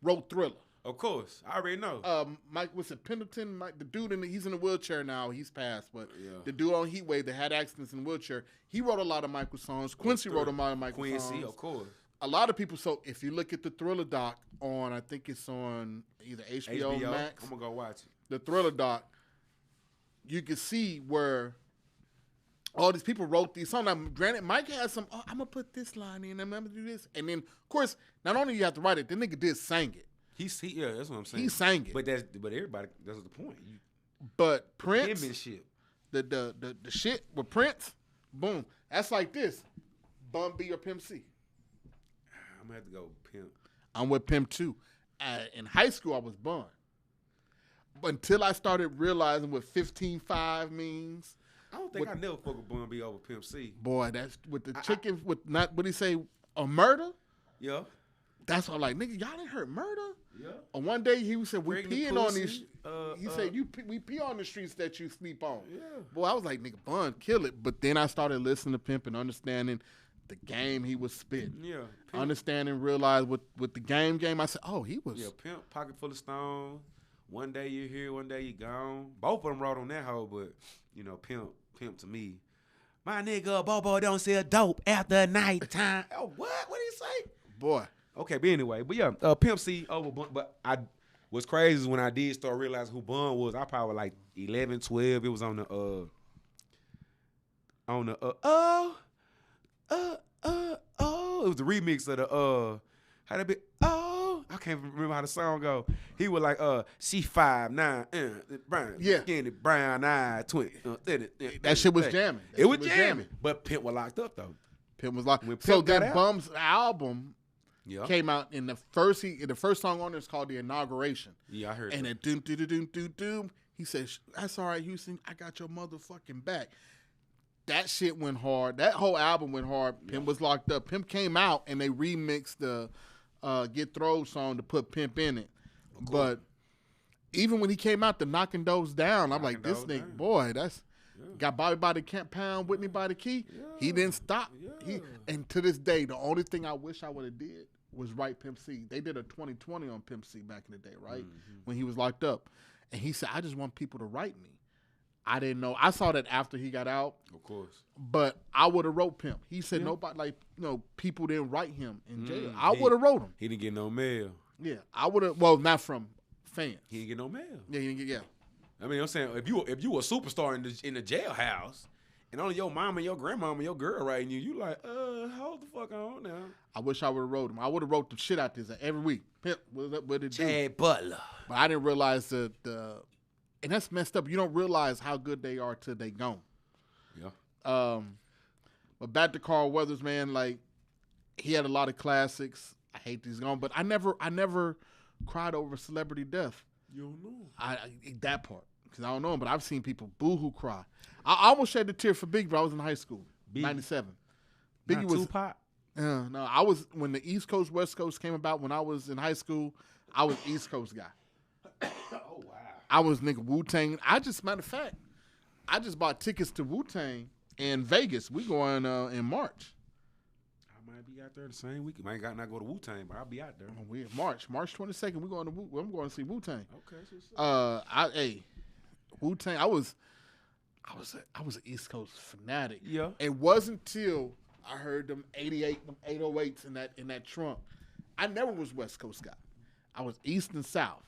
wrote Thriller. Of course. I already know. Mike, was it Pendleton? Mike, the dude, he's in a wheelchair now. He's passed. But the dude on Heat Wave that had accidents in a wheelchair, he wrote a lot of Michael songs. Quincy wrote a lot of Michael songs. Quincy, of course. A lot of people, so if you look at the Thriller doc on, I think it's on either HBO Max. I'm going to go watch it. The Thriller doc, you can see where all these people wrote these songs. Now, granted, Mike had some, I'm going to put this line in, I'm going to do this. And then, of course, not only you have to write it, the nigga did sing it. Yeah, that's what I'm saying. He sang it. But everybody, that's the point. But Prince, penmanship. the shit with Prince, boom. That's like this. Bun B or Pimp C. I'm going to have to go Pimp. I'm with Pimp too. In high school, I was Bun. But until I started realizing what 15-5 means. I don't think I never fuck with Bun B over Pimp C. Boy, that's with the chicken, with not, what he say, a murder? Yeah. That's all like, nigga, y'all ain't heard murder? Yeah. And one day he said, we peeing on these. He said, we pee on the streets that you sleep on. Yeah. Boy, I was like, nigga, Bun, kill it. But then I started listening to Pimp and understanding the game he was spitting. Yeah. Pimp. Understanding, realize with the game, I said, oh, he was. Yeah, Pimp, Pocket Full of Stones. One day you're here, one day you gone. Both of them wrote on that hoe, but, Pimp to me. My nigga, Bobo don't sell dope after nighttime. Oh, what? What did he say? Boy. Okay, but anyway, Pimp C over Bun. But what's crazy is when I did start realizing who Bun was, I probably like 11, 12. It was on the it was the remix of the how that be? I can't remember how the song go. He was like she 5'9", brown, skinny, brown eye, 20. That shit was jamming. It was jamming. But Pimp was locked up though. Pimp was locked. So then Bum's album came out, in the first song on it is called The Inauguration. Yeah, I heard. And it doom doom doom doom doom. He said, "That's all right, Houston. I got your motherfucking back." That shit went hard. That whole album went hard. Pimp was locked up. Pimp came out and they remixed the Get Throwed song to put Pimp in it. But even when he came out, the Knocking Doors Down, I'm like, this nigga, boy, that's got Bobby by the Camp Pound, Whitney by the Key. Yeah. He didn't stop. Yeah. And to this day, the only thing I wish I would have did was write Pimp C. They did a 2020 on Pimp C back in the day, right? Mm-hmm. When he was locked up. And he said, I just want people to write me. I didn't know. I saw that after he got out. Of course. But I would have wrote Pimp. He said nobody, people didn't write him in jail. I would have wrote him. He didn't get no mail. Yeah. I would have, well, not from fans. He didn't get no mail. Yeah, he didn't get, I mean, I'm saying, if you were a superstar in the jailhouse, and only your mom and your grandmama and your girl writing you like, hold the fuck on now. I wish I would have wrote him. I would have wrote the shit out this every week. Pimp, what did Chad Butler. But I didn't realize the and that's messed up. You don't realize how good they are till they gone. Yeah. But back to Carl Weathers, man, like, he had a lot of classics. I hate these gone, but I never cried over celebrity death. You don't know. I that part, because I don't know him, but I've seen people boo-hoo cry. I almost shed a tear for Biggie, but I was in high school, 97. Biggie was Tupac? No, I was, when the East Coast, West Coast came about, when I was in high school, I was East Coast guy. Oh, wow. I was nigga Wu-Tang. Matter of fact, I just bought tickets to Wu-Tang in Vegas. We going in March. I might be out there the same week. Might not go to Wu-Tang, but I'll be out there. We in March 22nd. We going to I'm going to see Wu-Tang. Okay. Wu-Tang. I was an East Coast fanatic. Yeah. It wasn't till I heard them 808s in that trunk. I never was West Coast guy. I was East and South.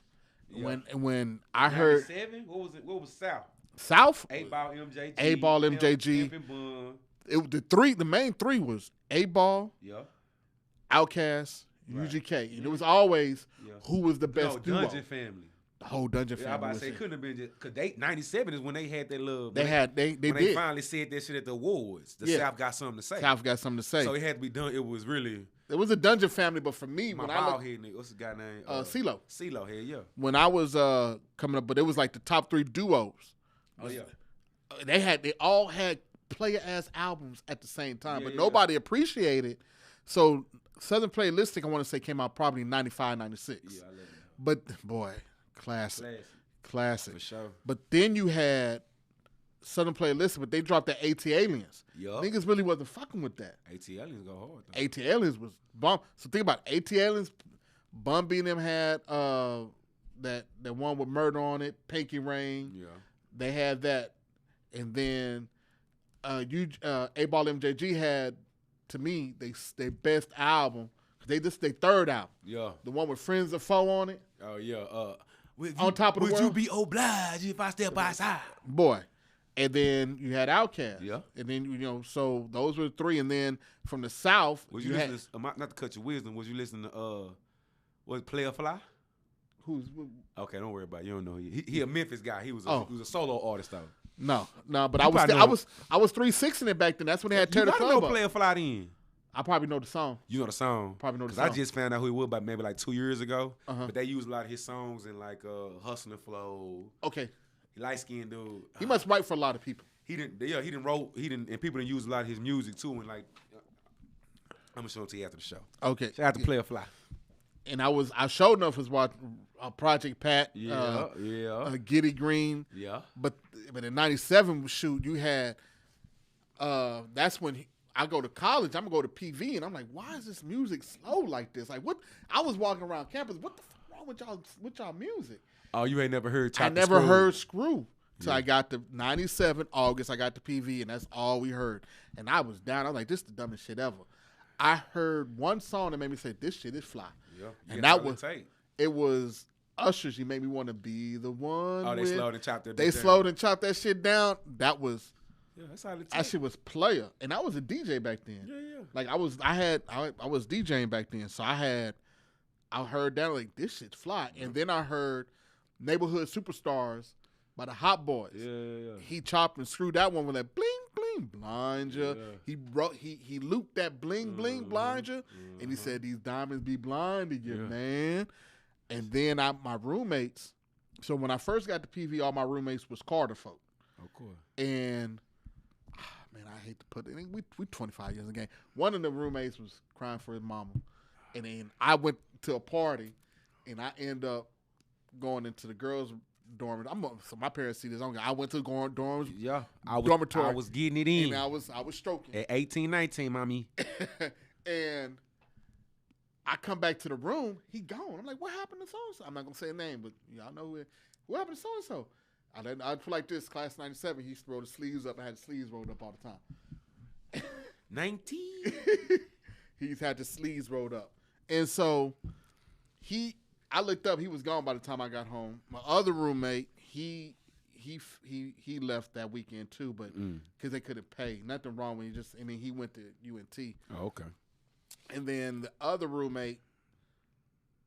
Yeah. When I heard 97, what was South? South? 8-Ball MJG. 8-Ball MJG. The main three was 8-Ball, Outkast, UGK. And it was always who was the best duo. Dungeon Family. The whole Dungeon Family. I about to say, couldn't have been just because 97 is when they had that little. They finally said that shit at the awards. The South got something to say. South got something to say. So it had to be done. It was really. It was a Dungeon Family, but for me, my when bald head nigga, what's the guy name? CeeLo. CeeLo, hell yeah. When I was coming up, but it was like the top 3 duos. Oh yeah. They all had player ass albums at the same time, but nobody appreciated. So Southern Playlistic, I want to say, came out probably 95, 96. Yeah, I love it. But boy, classic. For sure. But then you had Southern Playlistic, but they dropped that AT Aliens. Yup. Niggas really wasn't fucking with that. AT Aliens go hard though. AT Aliens was bomb. So think about it. AT Aliens, Bun B and them had that one with Murder on it, Pinky Rain. Yeah. They had that. And then 8-Ball MJG had, to me, their best album. They third album. Yeah. The one with Friends of Foe on it. Oh yeah. On Top of the World. Would you be obliged if I step outside? Boy. And then you had Outkast. Yeah. And then, so those were 3. And then from the South. Was you listening not to cut your wisdom, was you listening to, was Player Fly? Okay, don't worry about it. You don't know. He a Memphis guy. He was a solo artist, though. No, but I was 3-6 in it back then. That's when they had Tear the Club know Up. Player Fly then. I probably know the song. You know the song? Probably know the song. Because I just found out who he was about maybe like 2 years ago. But they used a lot of his songs in like Hustling Flow. Okay. Light skinned dude. He must write for a lot of people. He didn't, and people didn't use a lot of his music too. And like, I'm gonna show it to you after the show. Okay. Shout out to Player Fly. And I sure enough was watching Project Pat. Giddy Green. Yeah. But in '97, shoot, you had. That's when I go to college. I'm gonna go to PV, and I'm like, why is this music slow like this? Like, what? I was walking around campus. What the fuck wrong with y'all music? Oh, you ain't never heard? I never heard Screw. So I got to 97 August. I got to PV, and that's all we heard. And I was down. I was like, this is the dumbest shit ever. I heard one song that made me say, this shit is fly. Yeah. And that was it was Usher's. You made me want to be the one. Oh, they slowed and chopped that. They slowed and chopped that shit down. That was. Yeah, that's how that shit was player, and I was a DJ back then. Yeah. Like I was DJing back then, so I heard that like this shit's fly, and then I heard Neighborhood Superstars by the Hot Boys. Yeah. He chopped and screwed that one with that bling bling blind ya. Yeah. He looped that bling bling blind ya, and he said these diamonds be blinding you, man. And then my roommates. So when I first got to PV, all my roommates was Carter folk. Of course. And man, I hate to put it. We 25 years in the game. One of the roommates was crying for his mama, and then I went to a party, and I end up going into the girls' dorm. So my parents see this. I went to dorms. Yeah, dormitory. I was getting it in. And I was stroking at 18, 19, mommy. And I come back to the room. He gone. I'm like, what happened to so and so? I'm not gonna say a name, but y'all know what happened to so and so. I feel like this class 97. He used to roll the sleeves up. I had the sleeves rolled up all the time. 19. He's had the sleeves rolled up, and so I looked up. He was gone by the time I got home. My other roommate, he left that weekend too, but because they couldn't pay. Nothing wrong when and then he went to UNT. Oh, okay. And then the other roommate,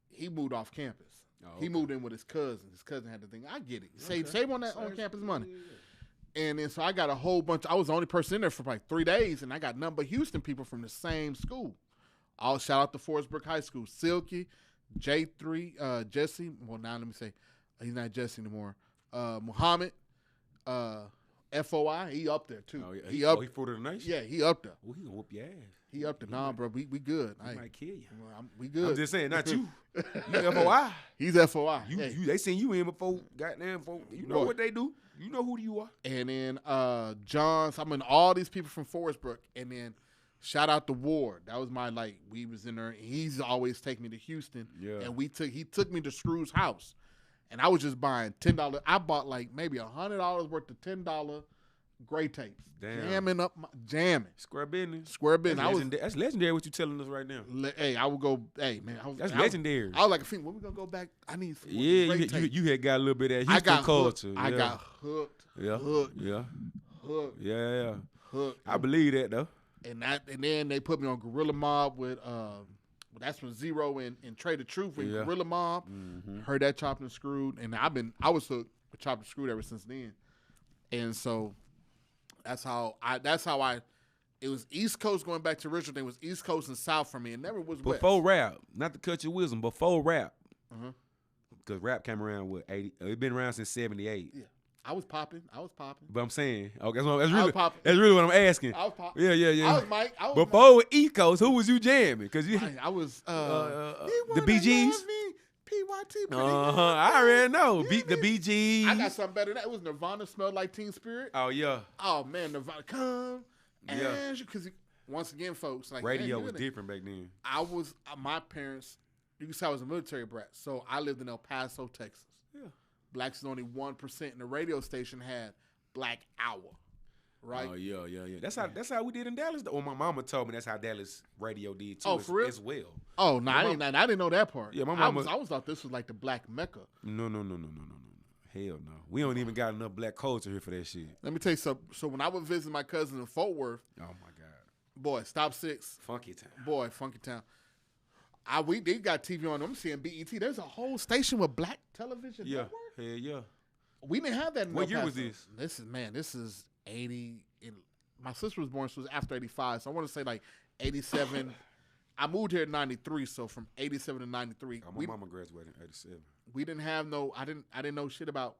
he moved off campus. Oh, okay. He moved in with his cousin. His cousin had the thing. I get it. Save on that on-campus money. Yeah. And then so I got a whole bunch. I was the only person in there for like 3 days, and I got nothing but Houston people from the same school. I'll shout out to Forest Brook High School. Silky, J3, Jesse. Well, now let me say, he's not Jesse anymore. Muhammad, FOI, he up there too. Oh, yeah. He up. He fruit of the nation. Yeah, he up there. Oh, he gonna whoop your ass. He up there. Nah, bro, we good. He might kill you. We good. I'm just saying, not you. You FOI. He's FOI. They seen you in before. Goddamn, you know what they do. You know who you are. And then Johns. I mean, all these people from Forestbrook. And then shout out to Ward. That was my we was in there. He's always take me to Houston. Yeah. And he took me to Screw's house. And I was just buying $10. I bought maybe $100 worth of $10 gray tapes. Damn. Jamming. Square business. That's legendary what you telling us right now. Hey, I would go, hey, man. That's legendary. I was like, when we going to go back, I need some you had got a little bit of that Houston culture. I got hooked. Yeah. Hooked. Yeah. Hooked. Yeah. Hooked. I believe that, though. And then they put me on Gorilla Mob with, that's when Zero and Trade the Truth with Gorilla Mob. Mm-hmm. Heard that Chopped and Screwed. And I was hooked with Chopped and Screwed ever since then. And so that's how I it was East Coast going back to original. It was East Coast and South for me. It never was West. Before rap, not to cut your wisdom, before rap. Uh-huh. Because rap came around with 80. It's been around since 78. Yeah. I was popping. But I'm saying, that's really what I'm asking. I was popping. Yeah. I was Mike. Before with East Coast, who was you jamming? Because I was the BGs. PYT. I already know. The BGs. I got something better than that. It was Nirvana, Smelled Like Teen Spirit. Oh yeah. Oh man, Nirvana, come and because once again, folks, radio was different back then. I was my parents. You can say I was a military brat, so I lived in El Paso, Texas. Yeah. Blacks is only 1%, and the radio station had Black Hour. Right. Oh yeah. That's how we did in Dallas. Or my mama told me that's how Dallas radio did too. For real? As well. Oh no, I didn't know that part. Yeah, my mama. I always thought this was like the Black Mecca. No. Hell no. We don't even got enough black culture here for that shit. Let me tell you something. So when I would visit my cousin in Fort Worth, oh my god, boy, Stop 6, Funky Town, boy, Funky Town. They got TV on. I'm seeing BET. There's a whole station with black television. Yeah, network. hell yeah. We didn't have that. What year was this? This is 80. My sister was born, so it was after 85. So I want to say 87. I moved here in 93, so from 87 to 93. My mama graduated in 87. We didn't have I didn't know shit about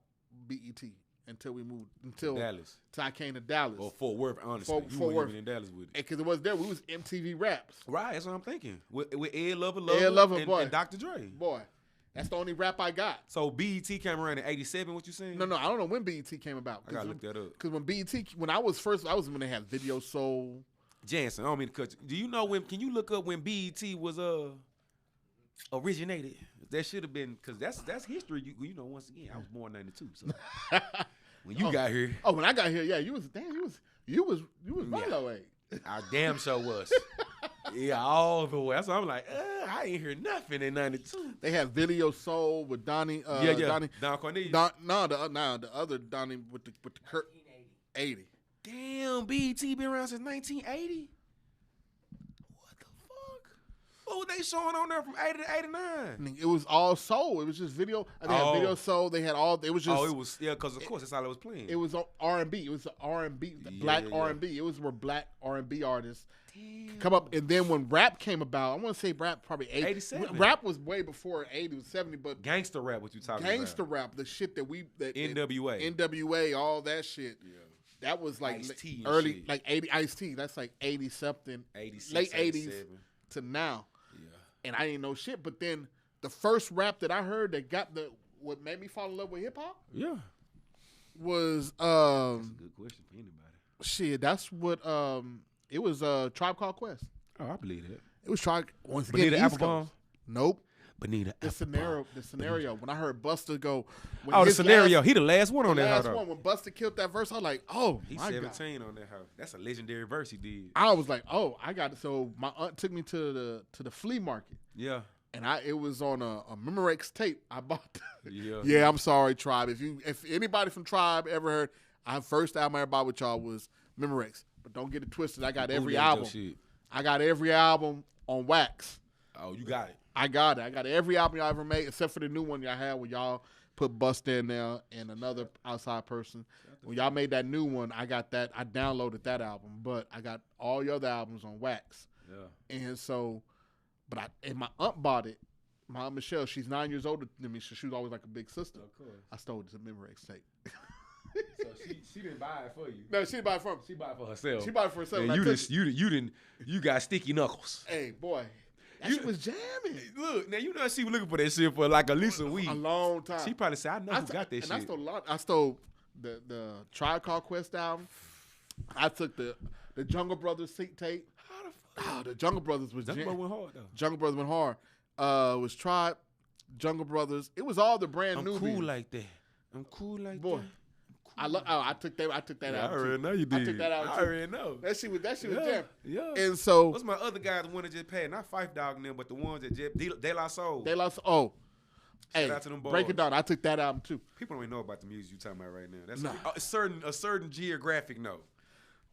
BET until we moved. Until Dallas. Till I came to Dallas. Or Fort Worth, honestly. Fort you weren't Worth. even in Dallas with it. Because it was there. We was MTV Raps. Right, that's what I'm thinking. With Ed Lover, boy. And Dr. Dre. Boy, that's the only rap I got. So BET came around in 87, what you saying? No, I don't know when BET came about. I got to look that up. Because when I was when they had Video Soul. Jansen, I don't mean to cut you. Do you know can you look up when BET was originated? That should have been, because that's history. You know, once again, I was born in 92. So when you got here. Oh, when I got here, yeah, you was right away. I damn sure was. Yeah, all the way. That's why I'm like, I ain't hear nothing in 92. They had Video Soul with Donnie. Donnie. Don Cornelius. The other Donnie with the Kurt. 80. Damn, BET been around since 1980? What the fuck? What were they showing on there from 80 to 89? It was all soul. It was just video. They had Video Soul. They had all. It was just. Oh, it was, because of course that's all it was playing. It was R&B. It was R&B, black R&B. It was where black R&B artists come up. And then when rap came about, I want to say rap probably 87. Rap was way before 80, it was 70. But gangster rap, what you talking about? Gangster rap, the shit that NWA. NWA, all that shit. Yeah. That was like early, shit. Like 80 Ice-T. That's like 80 something, 86, late 87. 80s to now. Yeah. And I didn't know shit. But then the first rap that I heard that got what made me fall in love with hip hop. Yeah. Was that's a good question for anybody. Shit, that's what it was. Tribe Called Quest. Oh, I believe that. It was Tribe. Once again, Benita Applebaum. Nope. Benita. The scenario. When I heard Busta go. The scenario. He the last one on that. Last one when Busta killed that verse, I was like, oh, he's my 17 God. On that house. That's a legendary verse he did. I was like, oh, I got it. So my aunt took me to the flea market. Yeah. And it was on a Memorex tape. I bought. Yeah. I'm sorry, Tribe. If anybody from Tribe ever heard, first album I bought with y'all was Memorex. But don't get it twisted. I got every album. I got every album on wax. Oh, you got it. I got it. I got every album y'all ever made, except for the new one y'all had where y'all put Busta in there and another outside person. When y'all made that new one, I got that. I downloaded that album, but I got all your other albums on wax. Yeah. And so, and my aunt bought it. My aunt Michelle, she's 9 years older than me, so she was always like a big sister. Of course. I stole it to Memorex tape. So she didn't buy it for you. No, she didn't buy it from me. She bought it for herself. She bought it for herself. And you got sticky knuckles. Hey, boy. That shit was jamming. Look, now you know she was looking for that shit for like at least a week. A long time. She probably said, I know who got that shit. And I stole the Tribe Called Quest album. I took the Jungle Brothers tape. How the Jungle Brothers was Jungle Brothers went hard, though. Jungle Brothers went hard. It was Tribe, Jungle Brothers. It was all the brand new. I'm cool like that. Boy. I took that out. I already know you did. I took that out. I already know. That shit was jamming. Yeah. And so what's my other guys? The one that just passed, not Fife Dog and them, but the ones that just De La Soul. Hey, out to them boys. Break It Down. I took that album too. People don't even know about the music you talking about right now. That's a certain geographic no.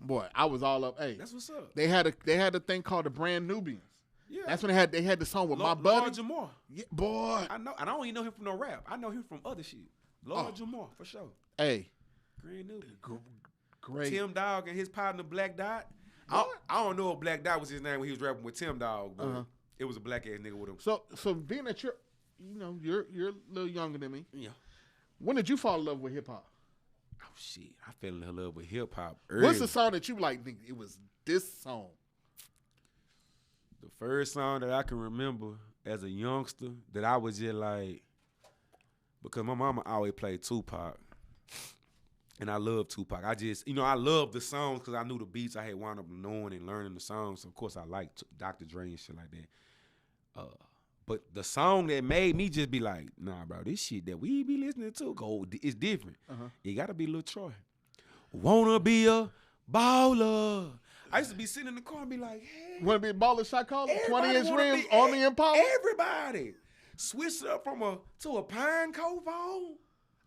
Boy, I was all up. Hey, that's what's up. They had a thing called the Brand Nubians. Yeah, that's when they had the song with my buddy. Lord Jamar. Yeah, boy. I know, and I don't even know him from no rap. I know him from other shit. Lord Jamar for sure. Hey, Grand Nubian. Great. Tim Dog and his partner Black Dot. I don't know if Black Dot was his name when he was rapping with Tim Dog, but it was a black ass nigga with him. So being that you're a little younger than me. Yeah. When did you fall in love with hip hop? Oh shit, I fell in love with hip hop early. What's the song that you like? Think it was this song? The first song that I can remember as a youngster that I was just like, because my mama always played Tupac, and I love Tupac. I love the songs because I knew the beats. I had wound up knowing and learning the songs. So of course, I liked Dr. Dre and shit like that. But the song that made me just be like, nah, bro, this shit that we be listening to, it's different. It gotta be Lil Troy. Wanna be a baller. I used to be sitting in the car and be like, hey. Wanna be a baller shot caller? 20-inch rims on the Impala? Everybody. Switched up to a Pine Cove phone.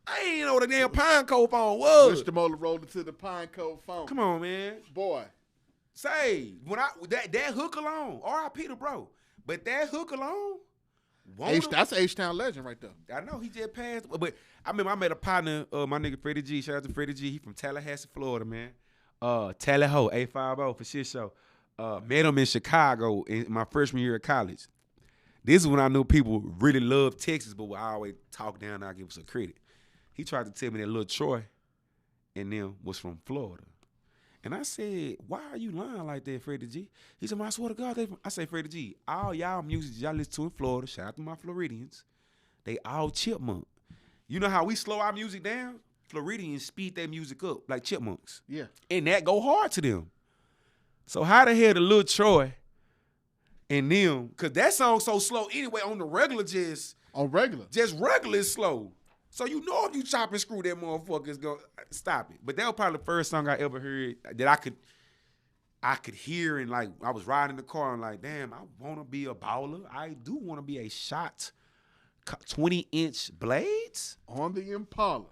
I ain't know what a damn Pine Cove phone was. Switched the Motorola to the Pine Cove phone. Come on, man. Boy. Say, when that hook alone, R.I.P. to bro, but that hook alone, that's an H-Town legend right there. I know he just passed, but I remember I met a partner, my nigga Freddie G. Shout out to Freddie G. He from Tallahassee, Florida, man. Tallahassee, 850 for shit show. Met him in Chicago in my freshman year of college. This is when I knew people really loved Texas, but I always talk down and I give him some credit. He tried to tell me that Lil Troy and them was from Florida. And I said, why are you lying like that, Freddie G? He said, I swear to God, I say, Freddie G, all y'all music y'all listen to in Florida, shout out to my Floridians, they all chipmunk. You know how we slow our music down? Floridians speed their music up like chipmunks. Yeah. And that go hard to them. So how the hell the Lil Troy and them, because that song's so slow anyway on the regular just regular is slow. So you know if you chop and screw that motherfucker, it's gonna stop it. But that was probably the first song I ever heard that I could hear, and like I was riding in the car and like, damn, I wanna be a baller. I do wanna be a shot 20-inch blades on the Impala.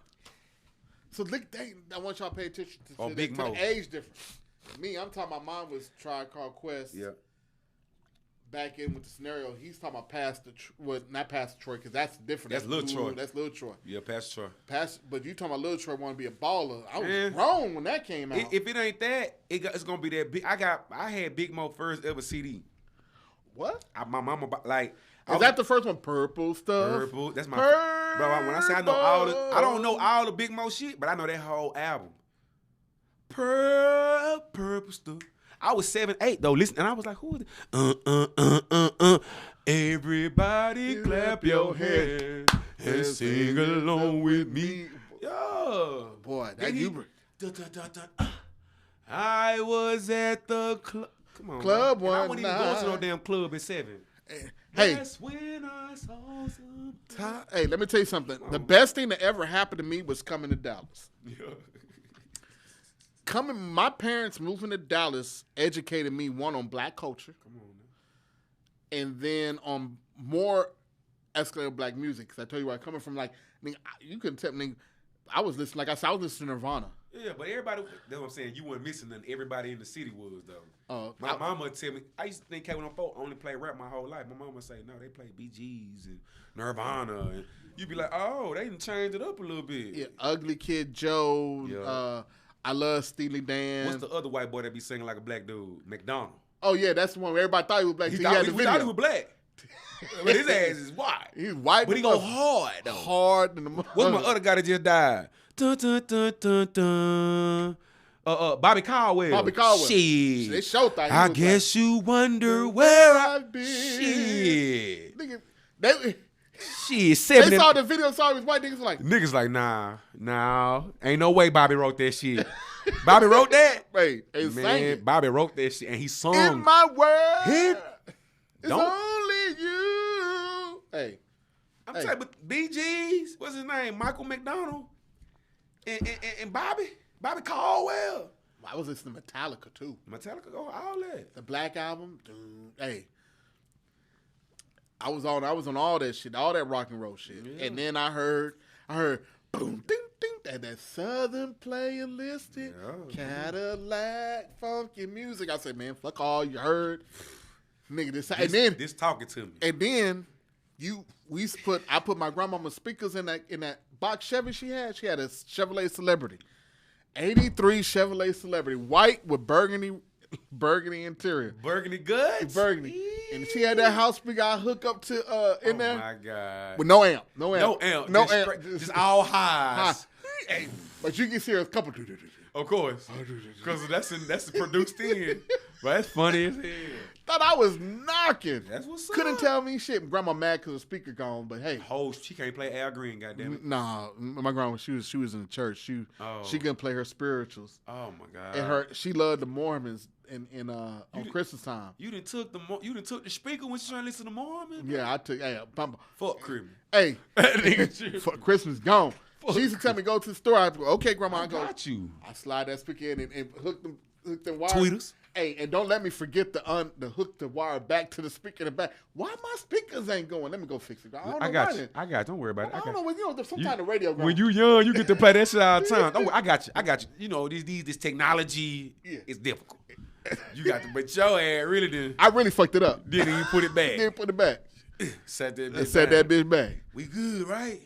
So look, I want y'all to pay attention to the age difference. Me, I'm talking about mine was Tribe Called Quest. Yeah. Back in with the scenario, he's talking about not Pastor Troy, because that's different. That's Lil Troy. That's Lil Troy. Yeah, Pastor Troy. But you talking about Lil Troy want to be a baller. I was wrong when that came out. If it ain't that, it's gonna be that big. I had Big Mo first ever CD. What? My mama like. Is that the first one? Purple Stuff. Purple. That's my bro. When I say I know I don't know all the Big Mo shit, but I know that whole album. Purple Stuff. I was 7, 8 though. Listen, and I was like, "Who is it?" Everybody clap your hands and sing along with me. Yo, boy, that you. I was at the club. Come on, club one. I wasn't even go to no damn club at 7. Hey, that's when I saw some. Hey, let me tell you something. The best thing that ever happened to me was coming to Dallas. Yeah. My parents moving to Dallas educated me, one, on black culture. Come on, man. And then on more escalated black music. Because I tell you what, coming from you couldn't tell me, I was listening, like I said, I was listening to Nirvana. Yeah, but everybody, that's what I'm saying, you weren't missing nothing. Everybody in the city was, though. My mama would tell me, I used to think K104 only play rap my whole life. My mama would say, no, they play BGs and Nirvana. And you'd be like, oh, they done changed it up a little bit. Yeah, Ugly Kid Joe. Yeah. I love Steely Dan. What's the other white boy that be singing like a black dude? McDonald. Oh, yeah, that's the one where everybody thought he was black. We thought he was black. But his ass is white. He's white. But he go hard, though. Hard. What's my other guy that just died? Dun, dun, dun, dun, dun. Bobby Caldwell. Bobby Caldwell. Shit. They showed that. I guess you wonder where I've been. Shit. Nigga, they Shit. 70. saw the video, saw his white niggas like. Niggas like, nah. Ain't no way Bobby wrote that shit. Bobby wrote that? Wait, and sang Man, it. Bobby wrote that shit and he sung. In my world, it's Don't- only you. Hey. I'm telling you, but BG's, what's his name? Michael McDonald and Bobby Caldwell. I was listening to Metallica too. Metallica, go all that. The Black Album, dude. Hey, I was on all that shit, all that rock and roll shit, and then I heard boom, ding, ding, that Southern player listed Cadillac funky music. I said, man, fuck all you heard, nigga. This talking to me, and then I put my grandmama's speakers in that box Chevy she had. She had a Chevrolet Celebrity. 83 Chevrolet Celebrity, white with burgundy interior. Burgundy goods? Burgundy. And she had that house speaker I hook up to in there. Oh my God. With no amp. Just all highs. Hey, but you can see a couple. Of course. Because that's produced in. But that's funny as hell. Thought I was knocking. That's what's up. Couldn't tell me shit. Grandma mad because the speaker gone, but hey. Oh, she can't play Al Green, goddammit. Nah, my grandma, she was in the church. She couldn't play her spirituals. Oh my God. And she loved the Mormons on Christmas time. You done took the speaker when she trying to listen to Mormon? Yeah, I took fuck Christmas. Hey, Christmas gone. She used to tell me go to the store. I go, okay, grandma, I go. Got you. I slide that speaker in and hook them wires. Tweeters. Hey, and don't let me forget to hook the wire back to the speaker in the back. Why my speakers ain't going? Let me go fix it. I got you. Don't worry about it. I don't know. You know, there's some kind of radio going. When you young, you get to play that shit all the time. Don't worry, I got you. You know, this technology is difficult. You got to, but your ass really did. I really fucked it up. Didn't even put it back. Didn't put it back. Set that bitch back. We good, right?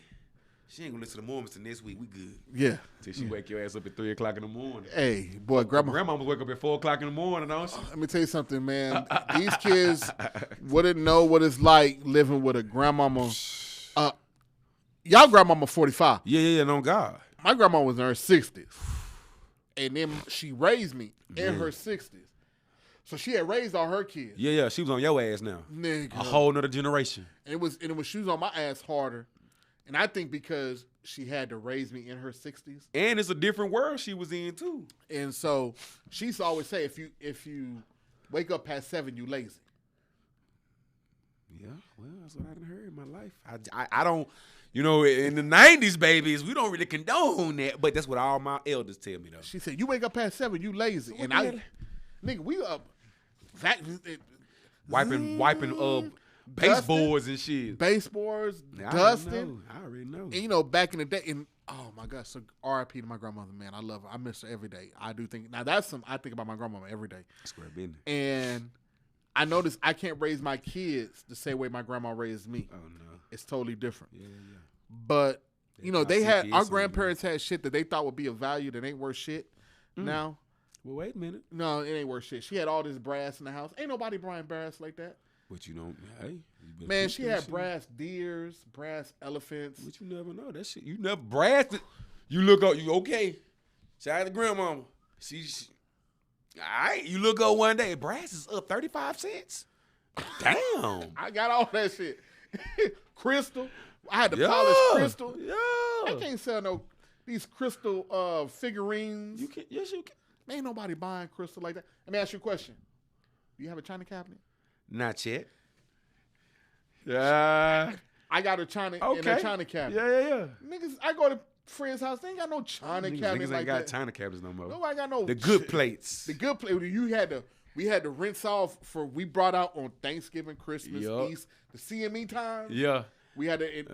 She ain't gonna listen to Mormons till next week. We good. Yeah. Till she wake your ass up at 3 o'clock in the morning. Hey, boy, grandma wake up at 4 o'clock in the morning, don't she? Let me tell you something, man. These kids wouldn't know what it's like living with a grandmama. Y'all grandmama 45. Yeah, no God. My grandma was in her 60s. And then she raised me in her 60s. So she had raised all her kids. Yeah, she was on your ass now. Nigga. A whole nother generation. And it was she was on my ass harder. And I think because she had to raise me in her 60s. And it's a different world she was in too. And so she used to always say, if you wake up past 7, you lazy. Yeah, well, that's what I done heard in my life. I don't, you know, in the 90s, babies, we don't really condone that, but that's what all my elders tell me though. She said, you wake up past 7, you lazy. So and nigga, we up wiping baseboards and shit. Baseboards, dusting. I already know. And you know, back in the day, oh my gosh, so R.I.P. to my grandmother, man. I love her. I miss her every day. I do think now I think about my grandmama every day. Square business. And I noticed I can't raise my kids the same way my grandma raised me. Oh no. It's totally different. Yeah. But you know, our grandparents had shit that they thought would be of value that ain't worth shit now. Well, wait a minute. No, it ain't worth shit. She had all this brass in the house. Ain't nobody buying brass like that. But you don't, hey. Man, she had brass deers, brass elephants. But you never know that shit. You never brass it. You look up, you okay. Shout out to grandmama. She all right, you look up one day, brass is up 35 cents. Damn. I got all that shit. Crystal. I had to polish crystal. Yeah. I can't sell these crystal figurines. You can, yes, you can. Ain't nobody buying crystal like that. Let me ask you a question. Do you have a china cabinet? Not yet. Yeah. I got a china in a china cabinet. Yeah. Niggas, I go to friends' house. They ain't got no china cabinet niggas like ain't got that. china cabinets no more. Nobody got no. The good plates. The good plate. We had to rinse off we brought out on Thanksgiving, Christmas, East, the CME time. Yeah. We had to it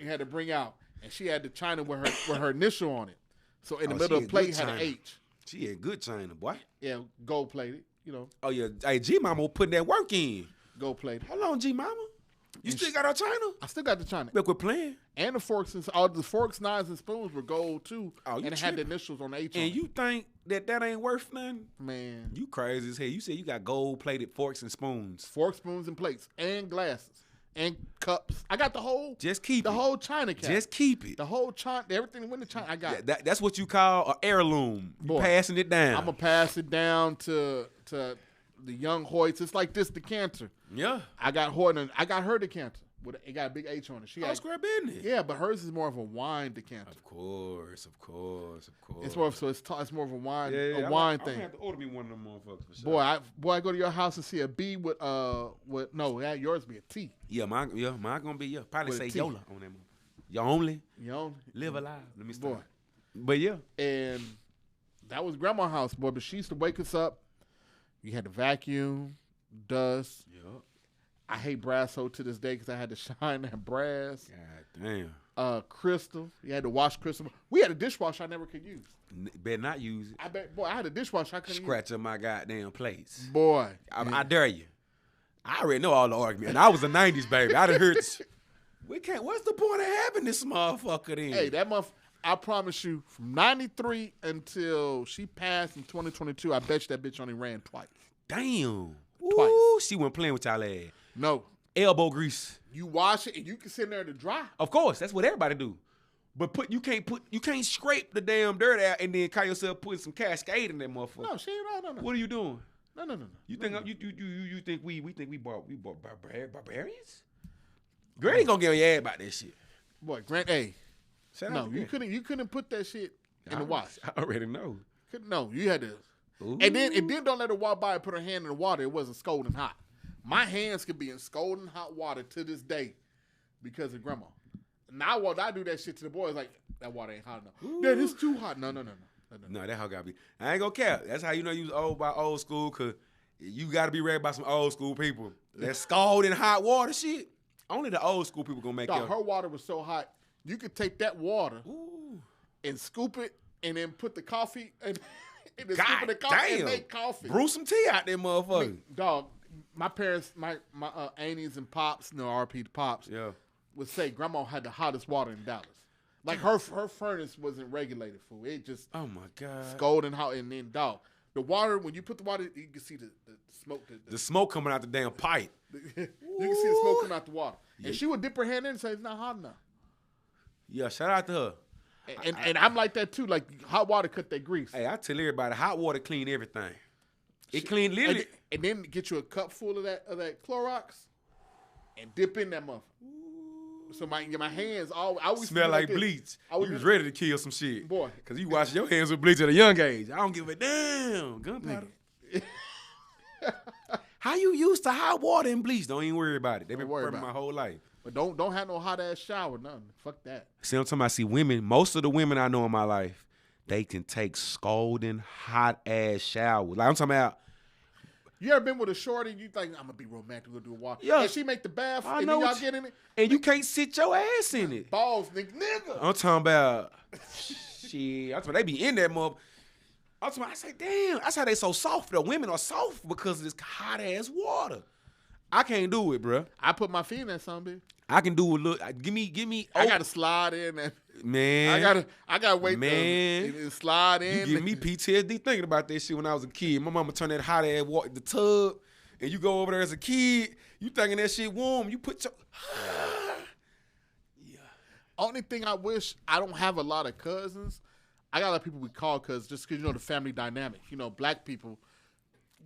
had to bring out, and she had the china with her initial on it. So in the middle of the plate had an H. She had good china, boy. Yeah, gold plated. You know. Oh yeah, hey G Mama putting that work in. Gold plated. Hold on, G Mama. You still got our china? I still got the china. Look, we're playing. And the forks and all the forks, knives, and spoons were gold too. Oh, and it had the initials on the H. And you think that ain't worth nothing? Man, you crazy as hell. You said you got gold plated forks and spoons. Forks, spoons, and plates, and glasses. and cups. I got the whole. Just keep the it. whole China cabinet. Just keep it. The whole China, everything went to China. I got. That's what you call an heirloom. You passing it down. I'm gonna pass it down to the young Hoyts. It's like this decanter. Yeah. I got her decanter. It got a big H on it. She got square business. Yeah, but hers is more of a wine decanter. Of course. It's more so it's more of a wine wine thing. I'm gonna have to order me one of them motherfuckers for sure. I go to your house and see a B with yours be a T. Yeah, mine gonna be probably say T. Yola on that one. You only You live alive. Let me start. Boy. But yeah. And that was grandma's house, boy. But she used to wake us up. You had to vacuum, dust. Yep. I hate brass so to this day because I had to shine that brass. God damn. Crystal. You had to wash crystal. We had a dishwasher I never could use. Better not use it. I had a dishwasher I couldn't Scratch up my goddamn plates. Boy. I dare you. I already know all the argument. And I was a 90s baby. I done heard this. What's the point of having this motherfucker then? Hey, that I promise you, from 93 until she passed in 2022, I bet you that bitch only ran twice. Damn. Twice. Ooh, she wasn't playing with y'all ass. No. Elbow grease. You wash it and you can sit in there to dry. Of course, that's what everybody do. But you can't scrape the damn dirt out and then call yourself putting some Cascade in that motherfucker. No. What are you doing? No. You think we think we bought barbarians? Granny gonna get on your ass about that shit. Boy, hey. No, you couldn't put that shit in the wash. I already know. No, you had to. Ooh. And then don't let her walk by and put her hand in the water. It wasn't scalding hot. My hands could be in scalding hot water to this day because of grandma. Now when I do that shit to the boys, like, that water ain't hot enough. Dad, it's too hot. No. No, that how gotta be. I ain't gonna care. That's how you know you was old by old school, cause you gotta be raised by some old school people. That scalding hot water shit. Only the old school people gonna make it. Her water was so hot, you could take that water and scoop it and then put the coffee and then scoop in the coffee and make coffee. Brew some tea out there, motherfucker. Dog, my parents, my aunties and pops, RP to pops, would say grandma had the hottest water in Dallas. Like her furnace wasn't regulated for it. Just oh my god, scalding hot, and then dog, the water when you put the water, you can see the smoke. The smoke coming out the damn pipe. You can see the smoke coming out the water, and she would dip her hand in and say it's not hot enough. Yeah, shout out to her. And I'm like that too. Like hot water cut that grease. Hey, I tell everybody, hot water clean everything. It clean literally. And then get you a cup full of that Clorox, and dip in that motherfucker. So my hands always smell like bleach. You was ready to kill some shit, boy. Cause you wash your hands with bleach at a young age. I don't give a damn. Gunpowder. How you used to hot water and bleach? Don't even worry about it. They've been burning my whole life. But don't have no hot ass shower, nothing. Fuck that. See, I'm talking about. See, women. Most of the women I know in my life, they can take scalding hot ass showers. Like I'm talking about. You ever been with a shorty? You think I'm gonna be romantic? We'll do a walk. Yeah. And she make the bath, I and know then y'all get in it, and you can't sit your ass in it. Balls, nigga. I'm talking about. Shit. I'm talking about they be in that mother. I'm talking about, I say, damn. That's how they so soft. The women are soft because of this hot ass water. I can't do it, bro. I put my feet in that something. I can do a look. Give me. I gotta slide in. And man, I gotta wait. Man, and slide in. You give me PTSD thinking about that shit when I was a kid. My mama turned that hot ass water in the tub, and you go over there as a kid. You thinking that shit warm? You put your. Yeah. Only thing I wish I don't have a lot of cousins. I got a lot of people we call cousins just because the family dynamic. Black people.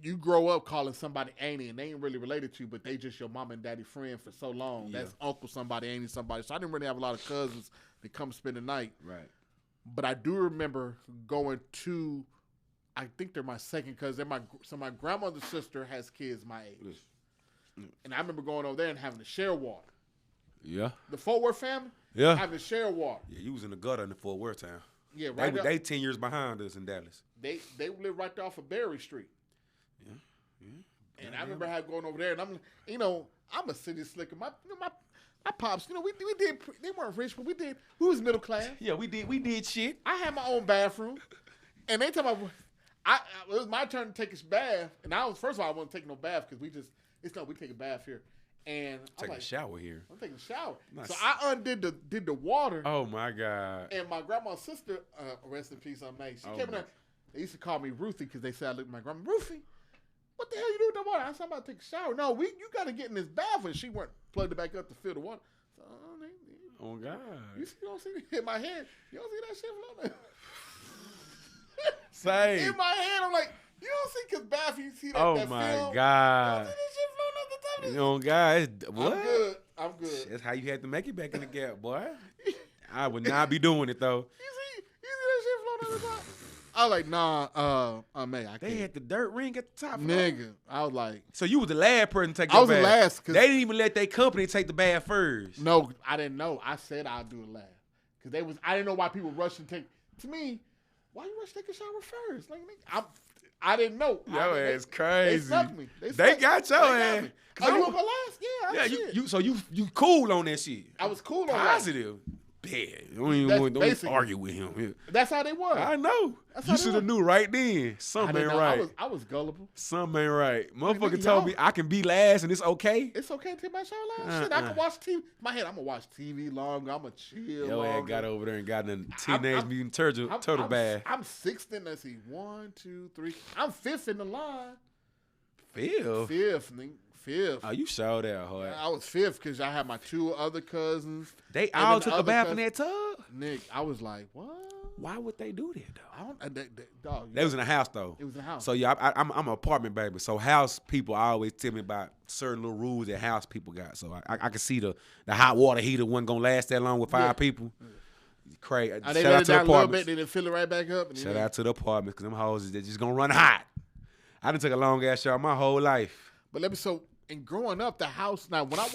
You grow up calling somebody auntie, and they ain't really related to you, but they just your mom and daddy friend for so long. Yeah. That's uncle somebody, auntie somebody. So I didn't really have a lot of cousins that come spend the night. Right. But I do remember going to, I think they're my second cousin. My grandmother's sister has kids my age. And I remember going over there and having to share water. Yeah. The Fort Worth family? Yeah. Having to share water. Yeah, you was in the gutter in the Fort Worth town. Yeah, right. They 10 years behind us in Dallas. They live right there off of Berry Street. Yeah. And I remember going over there, and I'm a city slicker. My pops, we did. They weren't rich, but we was middle class. Yeah, we did shit. I had my own bathroom, and they talking about. It was my turn to take a bath, and first of all I wasn't taking no bath because we take a bath here, and I'm a shower here. I'm taking a shower, so I did the water. Oh my god! And my grandma's sister, rest in peace, May. She came in there. They used to call me Ruthie because they said I looked at my grandma. Ruthie, what what the hell you doing with the water? I said, I'm about to take a shower. No, you got to get in this bath. And she went plugged it back up to fill the water. So, Oh God! You don't see it in my head. You don't see that shit floating. Say. In my head, I'm like, you don't see because bath. You see that? Oh that my film? God! You don't see that shit floating up the top of this? Oh God! What? I'm good. That's how you had to make it back in the gap, boy. I would not be doing it though. You see that shit floating on the top? I was like, nah, man, I can't. They had the dirt ring at the top. Nigga, I was like. So you was the last person to take the bath. I was the last. They didn't even let their company take the bath first. No, I didn't know. I said I'd do it last. Because I didn't know why people rush and take. To me, why you rush to take a shower first? Like, I didn't know. Yo, it's crazy. They sucked me. They got your ass. Oh, you up last? Yeah, you. So you cool on that shit. I was cool on positive. Bad. Don't even argue with him. Yeah. That's how they were. I know. You should have knew right then. Something ain't right. I was gullible. Something ain't right. Motherfucker told me I can be last and it's okay. It's okay to take my shower last. Shit, I can watch TV. My head, I'm gonna watch TV longer. I'm gonna chill. Yo, ass got over there and got in a Teenage Mutant Turtle bath. I'm sixth in. Let's see, 1, 2, 3. I'm fifth in the line. Fifth, nigga. Fifth. Oh, you showed that hard. I was fifth because I had my 2 other cousins. They all took a bath in that tub? Nick, I was like, what? Why would they do that, though? Dog. They was in a house, though. It was in a house. So, yeah, I'm an apartment baby. So, house people always tell me about certain little rules that house people got. So, I can see the hot water heater wasn't going to last that long with 5 people. Crazy. They let it down a little bit, then they fill it right back up. Shout out to the apartments because them houses, they're just going to run hot. I done took a long-ass shower my whole life. But and growing up, the house, now, when I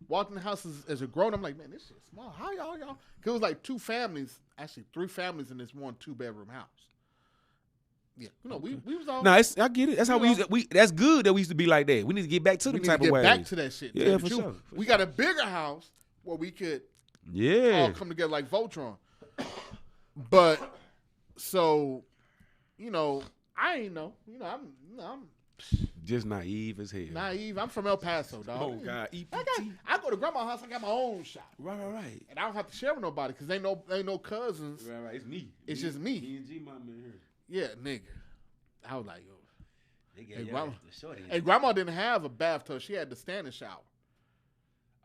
walked in the house as a grown, I'm like, man, this shit's small. How y'all? Because it was like 2 families, actually 3 families in this one 2-bedroom house. Yeah, we was all. No, I get it. That's how that's good that we used to be like that. We need to get back to them type of ways. Back to that shit. Yeah, for sure. We got a bigger house where we could all come together like Voltron. But so, I ain't know. I'm just naive as hell. Naive. I'm from El Paso, dog. Oh God, EPT. I go to grandma's house. I got my own shop. Right. And I don't have to share with nobody because ain't no cousins. Right. It's me. It's just me. Me and G mama in here. Yeah, nigga. I was like, yo. They gave and grandma didn't have a bathtub. She had the standing shower.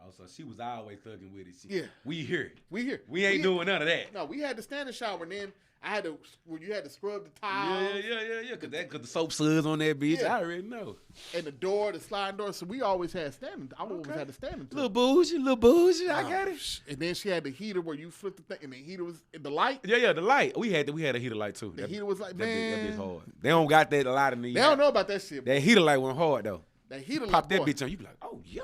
Oh, so she was always thugging with it. Yeah. We here. We ain't doing none of that. No, we had the standing shower, and then you had to scrub the tiles. Yeah. Cause the soap suds on that bitch. Yeah. I already know. And the sliding door. So we always had standing. I always had the standing. Little bougie. I got it. And then she had the heater where you flip the thing, and the heater was the light. Yeah, the light. We had a heater light too. The heater was like, man, that bitch hard. They don't got that a lot in the. They don't know about that shit. That heater light went hard though. That heater light. Pop that bitch on. You be like, oh yeah.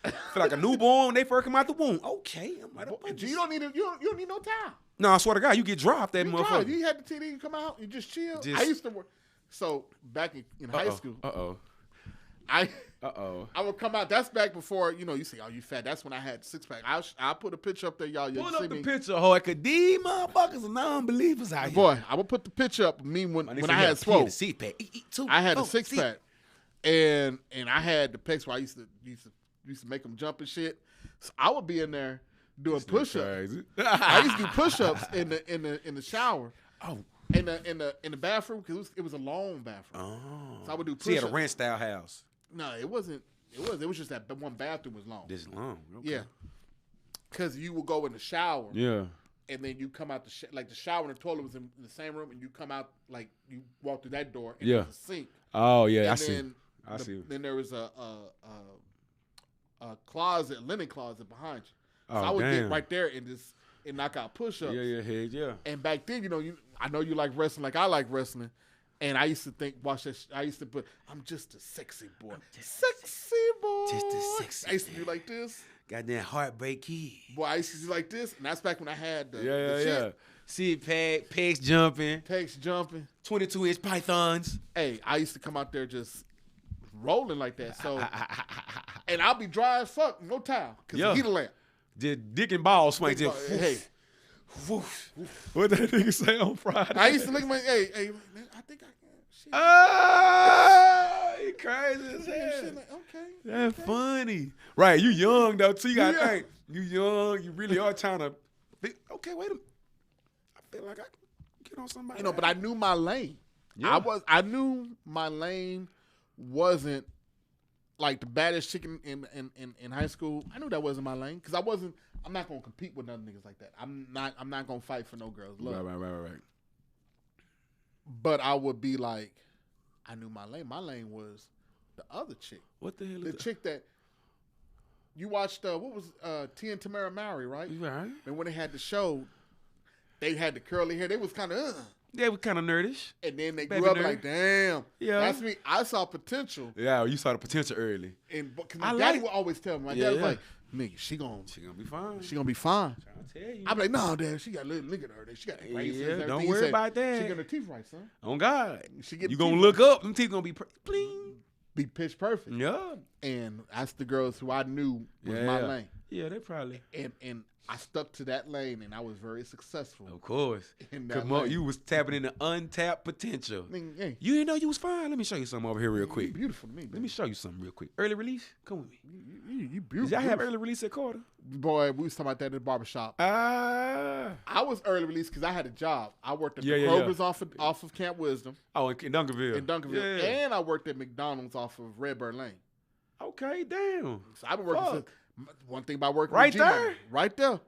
Feel like a newborn when they first come out the womb. Okay, I'm like, you don't need no towel. No, I swear to God, you get dry off that motherfucker. You had the TV come out, you just chill. I used to work. So back in high school. I would come out. That's back before you say, oh, you fat. That's when I had 6-pack. I'll put a picture up there, y'all. Pull up the picture, Cause these motherfuckers are non-believers out here. Boy, I would put the picture up of me when I had swole. I had a 6-pack, and I had the pecs where I used to make them jump and shit. So I would be in there doing push-ups. I used to do push-ups in the shower. Oh. In the bathroom because it was a long bathroom. Oh. So I would do push-ups. So you had a ranch style house. No, it wasn't. It was just that the one bathroom was long. This long. Okay. Yeah. Because you would go in the shower. Yeah. And then you come out the shower and the toilet was in the same room, and you come out like you walk through that door and there's a sink. Oh yeah, and I see. Then there was a closet, a linen closet behind you. So I would get right there and knock out push-ups. Yeah. And back then, I know you like wrestling like I like wrestling. And I used to I used to put, I'm just a sexy boy. Sexy boy. Just a sexy I used to do like this. Goddamn heartbreak kid. Boy, I used to do like this. And that's back when I had the shit. See pegs jumping. 22-inch pythons. Hey, I used to come out there just rolling like that. So, and I'll be dry as fuck, no towel, because the heater lamp. Did dick and ball swing. Hey. What that nigga say on Friday? I used to look at my, hey, man, I think I can. Shit. You crazy as hell. Okay. That's funny. Right, you young though, too. You gotta think. You young, you really are trying to think, okay, wait a minute. I feel like I can get on somebody. But I knew my lane. Yeah. I knew my lane wasn't like the baddest chicken in high school. I knew that wasn't my lane because I'm not gonna compete with other niggas like that. I'm not gonna fight for no girls' love. Right. But I would be like, I knew my lane. My lane was the other chick. What the hell is the that? chick that you watched? What was T and Tamara Mowry, right? Right. And when they had the show, they had the curly hair. They was kind of. They were kind of nerdish. And then they Baby grew up nerd. like, damn. Yeah. That's me. I saw potential. Yeah, you saw the potential early. And because my daddy would always tell me, my dad was like, nigga, she gonna be fine. She gonna be fine. I'll tell you. I'm like, no, dad, she got a little nigga at her. She got braces. Yeah, Everything. don't He worry said, about that. She get her teeth right, son. On God. She get you the gonna teeth look up, them teeth gonna be bling. be pitch perfect. Yeah. And that's the girls who I knew was my lane. Yeah, they probably. And I stuck to that lane, and I was very successful. Of course. In that Come on, lane. you was tapping into untapped potential. I mean, hey, You didn't know you was fine. Let me show you something over here real you quick. beautiful to me, Let me show you something real quick. Early release? Come with me. You beautiful. Did y'all have early release at Carter? Boy, we was talking about that in the barbershop. Ah. I was early release because I had a job. I worked at the Yeah. Kroger's off of Camp Wisdom Oh, in Duncanville. in Duncanville, Yeah. and I worked at McDonald's off of Redbird Lane. Okay, damn. So I've been working. Fuck. One thing about working Right with G-Money, there? right there.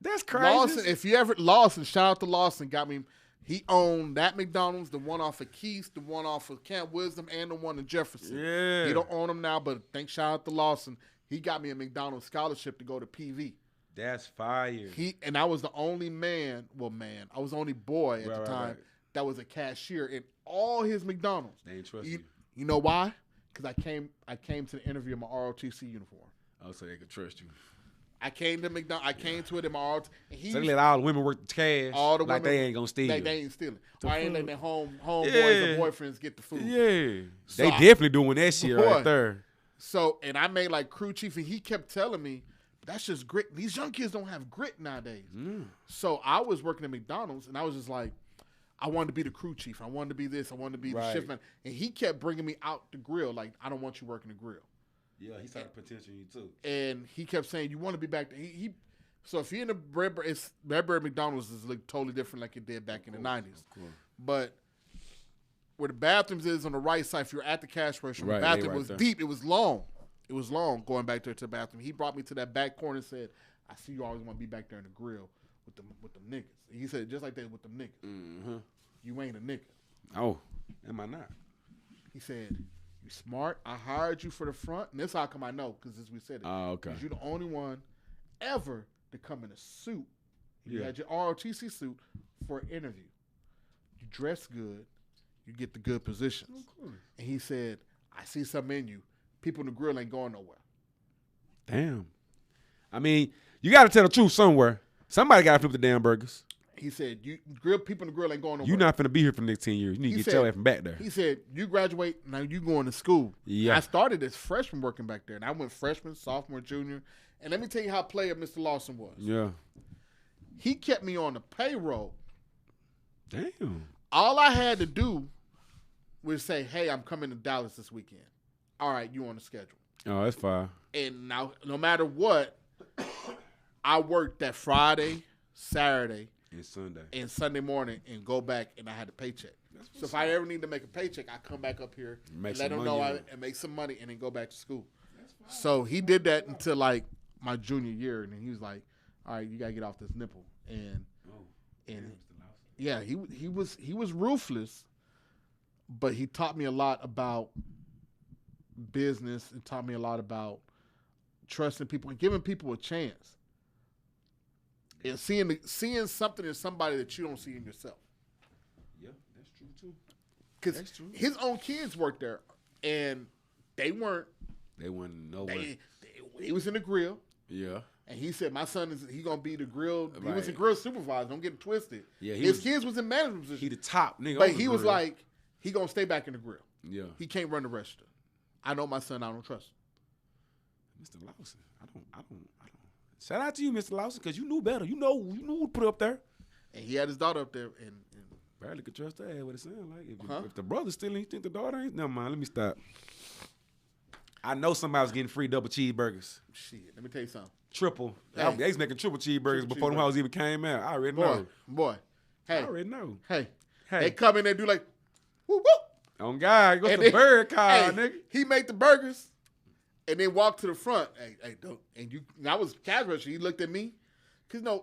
That's crazy. Lawson, if you ever Lawson, shout out to Lawson, got me. He owned that McDonald's, the one off of Keith, the one off of Camp Wisdom, and the one in Jefferson. Yeah. He don't own them now, but shout out to Lawson. He got me a McDonald's scholarship to go to PV. That's fire. And I was the only I was the only boy at Right, the right, time right. that was a cashier in all his McDonald's. They ain't trust you. You know why? Because I came to the interview in my ROTC uniform. Oh, so they could trust you. I came to McDonald's. I came to it in my ROTC. So they let all the women work the cash. All the like women, they ain't gonna steal. They ain't stealing. Or I ain't letting their homeboys Yeah. or boyfriends get the food. Yeah. So they definitely doing that shit Boy. right there. So, and I made like crew chief, and he kept telling me, that's just grit. These young kids don't have grit nowadays. So I was working at McDonald's, and I was just like, I wanted to be the crew chief. I wanted to be this. I wanted to be the shift man. And he kept bringing me out the grill. Like, I don't want you working the grill. Yeah, he saw the potential in you too. And he kept saying, you want to be back there. So if you're in the Redbird McDonald's is look totally different like it did back in the 90s. But where the bathrooms is on the right side, if you're at the cash register, the bathroom was deep. It was long. It was long going back there to the bathroom. He brought me to that back corner and said, I see you always want to be back there in the grill with them niggas. He said, just like that with them niggas. Mm-hmm. You ain't a nigga. Oh, am I not? He said, you smart. I hired you for the front. And this how come I know, because as we said it. Oh, okay. Because you're the only one ever to come in a suit. You had your ROTC suit for an interview. You dress good. You get the good positions. Of course. And he said, I see something in you. People in the grill ain't going nowhere. Damn. I mean, you got to tell the truth somewhere. Somebody got to flip the damn burgers. He said, people in the grill ain't going nowhere. You're not finna be here for the next 10 years. You need to get your ass from back there. He said, you graduate, now you going to school. Yeah. I started as freshman working back there, and I went freshman, sophomore, junior. And let me tell you how player Mr. Lawson was. Yeah. He kept me on the payroll. Damn. All I had to do was say, hey, I'm coming to Dallas this weekend. All right, you on the schedule. Oh, that's fine. And now, no matter what, I worked that Friday, Saturday, and Sunday morning and go back, and I had a paycheck. So if I ever need to make a paycheck, I come back up here and let them know and make some money and then go back to school. So he did that until like my junior year, and then he was like, all right, you got to get off this nipple. And yeah, he was ruthless, but he taught me a lot about business and taught me a lot about trusting people and giving people a chance. And seeing something in somebody that you don't see in yourself. Yeah, that's true too. Because his own kids worked there, and they weren't. They went nowhere. He was in the grill. Yeah. And he said, my son he gonna be the grill. Right. He was a grill supervisor. Don't get it twisted. Yeah, his kids was in management position. He the top nigga. But he was like, he gonna stay back in the grill. Yeah. He can't run the register. I know my son. I don't trust him. Mr. Lawson, I don't. Shout out to you, Mr. Lawson, because you knew better. You know who to put up there. And he had his daughter up there, and barely could trust her. What it sound like? If the brother still ain't, think the daughter ain't. Never mind. Let me stop. I know somebody was getting free double cheeseburgers. Shit, let me tell you something. Triple. Hey. They was making triple cheeseburgers before them hoes even came out. I already know. Boy, I hey, already know. hey, they come in there and do like, whoop whoop. On God, go to the then, bird call, hey, nigga. He made the burgers and then walked to the front. Hey, don't. And I was casual. He looked at me. Because,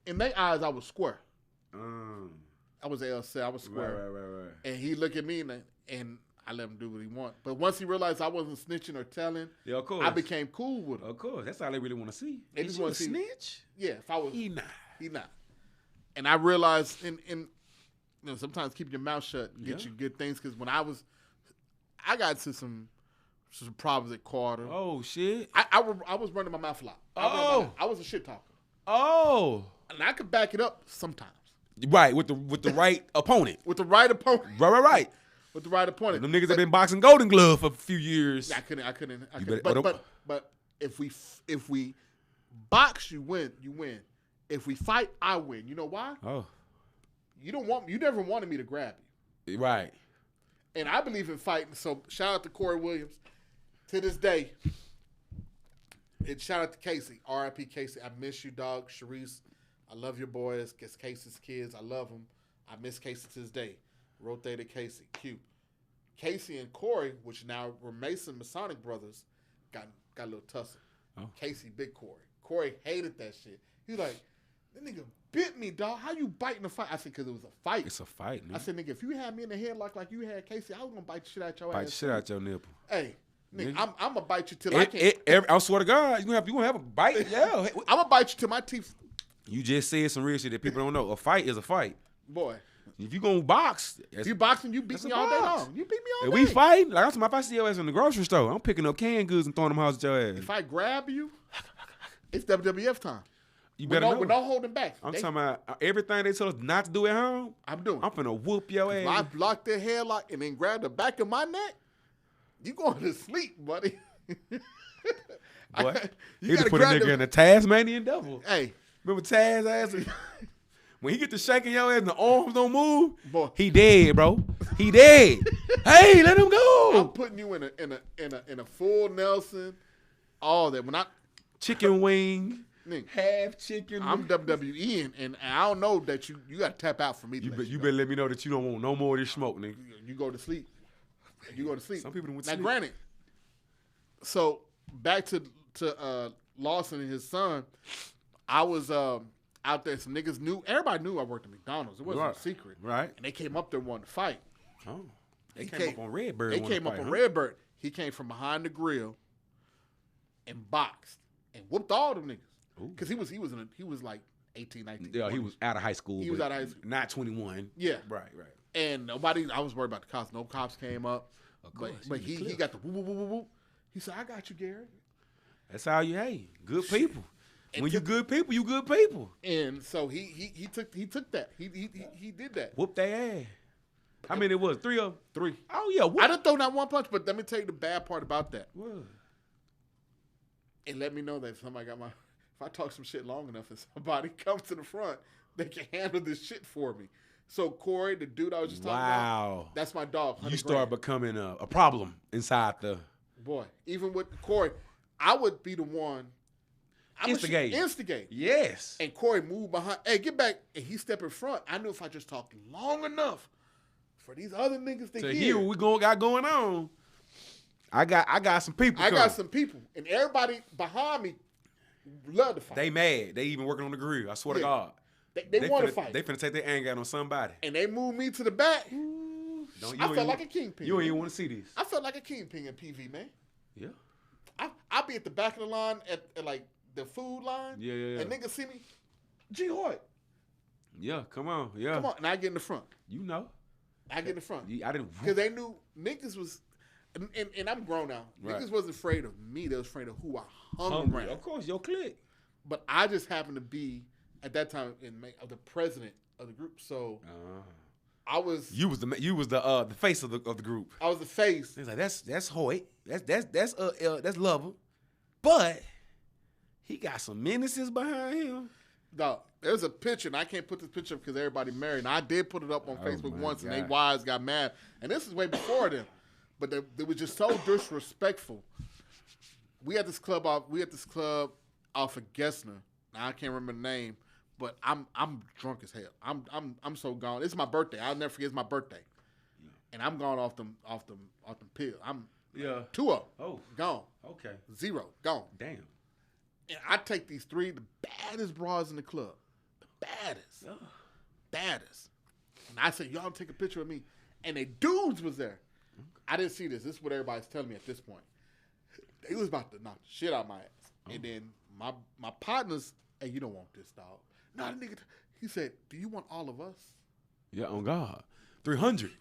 in their eyes, I was square. I was LC. I was square. Right. And he looked at me and I let him do what he want. But once he realized I wasn't snitching or telling, of course. I became cool with him. Of course. That's all they really want to see. They just want to see snitch? Yeah, if I was. He not. And I realized sometimes keep your mouth shut and get you good things. Because when I got into some problems at Carter. Oh, shit. I was running my mouth a lot. I was a shit talker. Oh. And I could back it up sometimes. Right, with the right opponent. With the right opponent. Right. With the right opponent. Them niggas have been boxing Golden Glove for a few years. I couldn't. Better, but if we box, you win. You win. If we fight, I win. You know why? Oh. You never wanted me to grab you. Right. And I believe in fighting. So shout out to Corey Williams. To this day. And shout out to Casey. R.I.P. Casey. I miss you, dog. Sharice. I love your boys. It's Casey's kids. I love them. I miss Casey to this day. Rotated Casey. Q. Casey and Corey, which now were Masonic brothers, got a little tussle. Oh. Casey, big Corey. Corey hated that shit. He's like, that nigga bit me, dog. How you biting the fight? I said, because it was a fight. It's a fight, nigga. I said, nigga, if you had me in the headlock like you had Casey, I was going to bite the shit out your ass. Bite the shit out your nipple. Hey, nigga. I'm going to bite you till I can't. I swear to God, you gonna have a bite. Yeah. I'm going to bite you till my teeth. You just said some real shit that people don't know. A fight is a fight. If you gonna box, you boxing, you beat me all day long. You beat me all day. If we fighting, like if I see your ass in the grocery store, I'm picking up canned goods and throwing them house at your ass. If I grab you, it's WWF time. You better know. We're not holding back. I'm talking about everything they tell us not to do at home. I'm doing. I'm finna whoop your ass. If I block their headlock and then grab the back of my neck, you going to sleep, buddy. Boy, you gotta put a nigga in a Tasmanian devil. Hey. Remember Taz ass? When he get to shaking your ass and the arms don't move, boy, he dead, bro. He dead. Hey, let him go. I'm putting you in a full Nelson, all that. When I chicken wing, nigga, half chicken. I'm WWE and I don't know that you got to tap out for me. You better let me know that you don't want no more of this smoke, nigga. You go to sleep. You go to sleep. Some people don't now, granted. So back to Lawson and his son. I was out there. Some niggas knew. Everybody knew I worked at McDonald's. It wasn't a secret. Right. And they came up there wanting to fight. Oh. They came up on Redbird. They came up on Redbird. He came from behind the grill and boxed and whooped all them niggas. Because he was like 18, 19. Yeah, 20s. He was out of high school. He was out of high school. Not 21. Yeah. Right. And I was worried about the cops. No cops came up. Of course. But he got the whoop, whoop, whoop, whoop. He said, I got you, Gary. That's how you, good people. When you good people, you good people. And so he took that. He did that. Whoop their ass. How many it was? 3 of them? 3. Oh, yeah. I didn't throw not one punch, but let me tell you the bad part about that. What? And let me know that if I talk some shit long enough and somebody comes to the front, they can handle this shit for me. So Corey, the dude I was just talking about, that's my dog. You start becoming a problem inside the... Boy, even with Corey, I would be the one... Instigate. Yes. And Corey moved behind. Hey, get back. And he stepped in front. I knew if I just talked long enough for these other niggas to hear what we got going on. I got some people. I got some people. And everybody behind me love to fight. They mad. They even working on the grill. I swear to God. They want to fight. They finna take their anger out on somebody. And they moved me to the back. I felt like a kingpin. You don't even want to see this. I felt like a kingpin in PV, man. Yeah. I'll be at the back of the line at like the food line. Yeah. And niggas see me. G. Hoyt. Yeah, come on. Yeah. Come on. And I get in the front. You know. I get in the front. I didn't. Because they knew niggas was, and I'm grown now. Right. Niggas wasn't afraid of me. They was afraid of who I hung around. Of course, your clique. But I just happened to be, at that time, the president of the group. So I was. You was the face of the group. I was the face. He's like, that's Hoyt. That's Lover. But he got some menaces behind him. Dog, there's a picture, and I can't put this picture up because everybody married. And I did put it up on Facebook once, and they wives got mad. And this is way before them. But they were just so disrespectful. We had this club off of Gessner. Now, I can't remember the name, but I'm drunk as hell. I'm so gone. It's my birthday. I'll never forget. It's my birthday. and I'm gone off them pill. I'm 2 of them. Oh, Gone. okay. 0 gone. Damn. And I take these 3, the baddest bras in the club, the baddest. And I said, y'all take a picture of me, and they dudes was there. I didn't see this. This is what everybody's telling me at this point. They was about to knock the shit out my ass. And then my partners, hey, you don't want this, dog. No, the nigga, he said, do you want all of us? Yeah, on God. 300.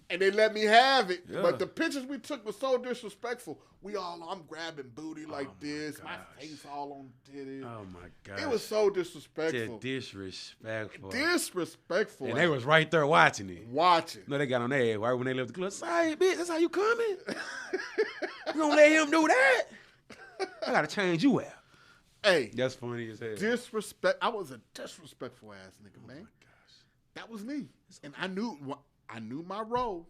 And they let me have it. Yeah. But the pictures we took were so disrespectful. I'm grabbing booty like this. My face all on titties. Oh, my God. It was so disrespectful. Disrespectful. And they was right there watching it. No, they got on their ass right when they left the club. Say, bitch, that's how you coming? You gonna let him do that? I gotta change you out. Hey. That's funny as hell. Disrespect. I was a disrespectful ass nigga, man. Oh, my gosh. That was me. And I knew my role.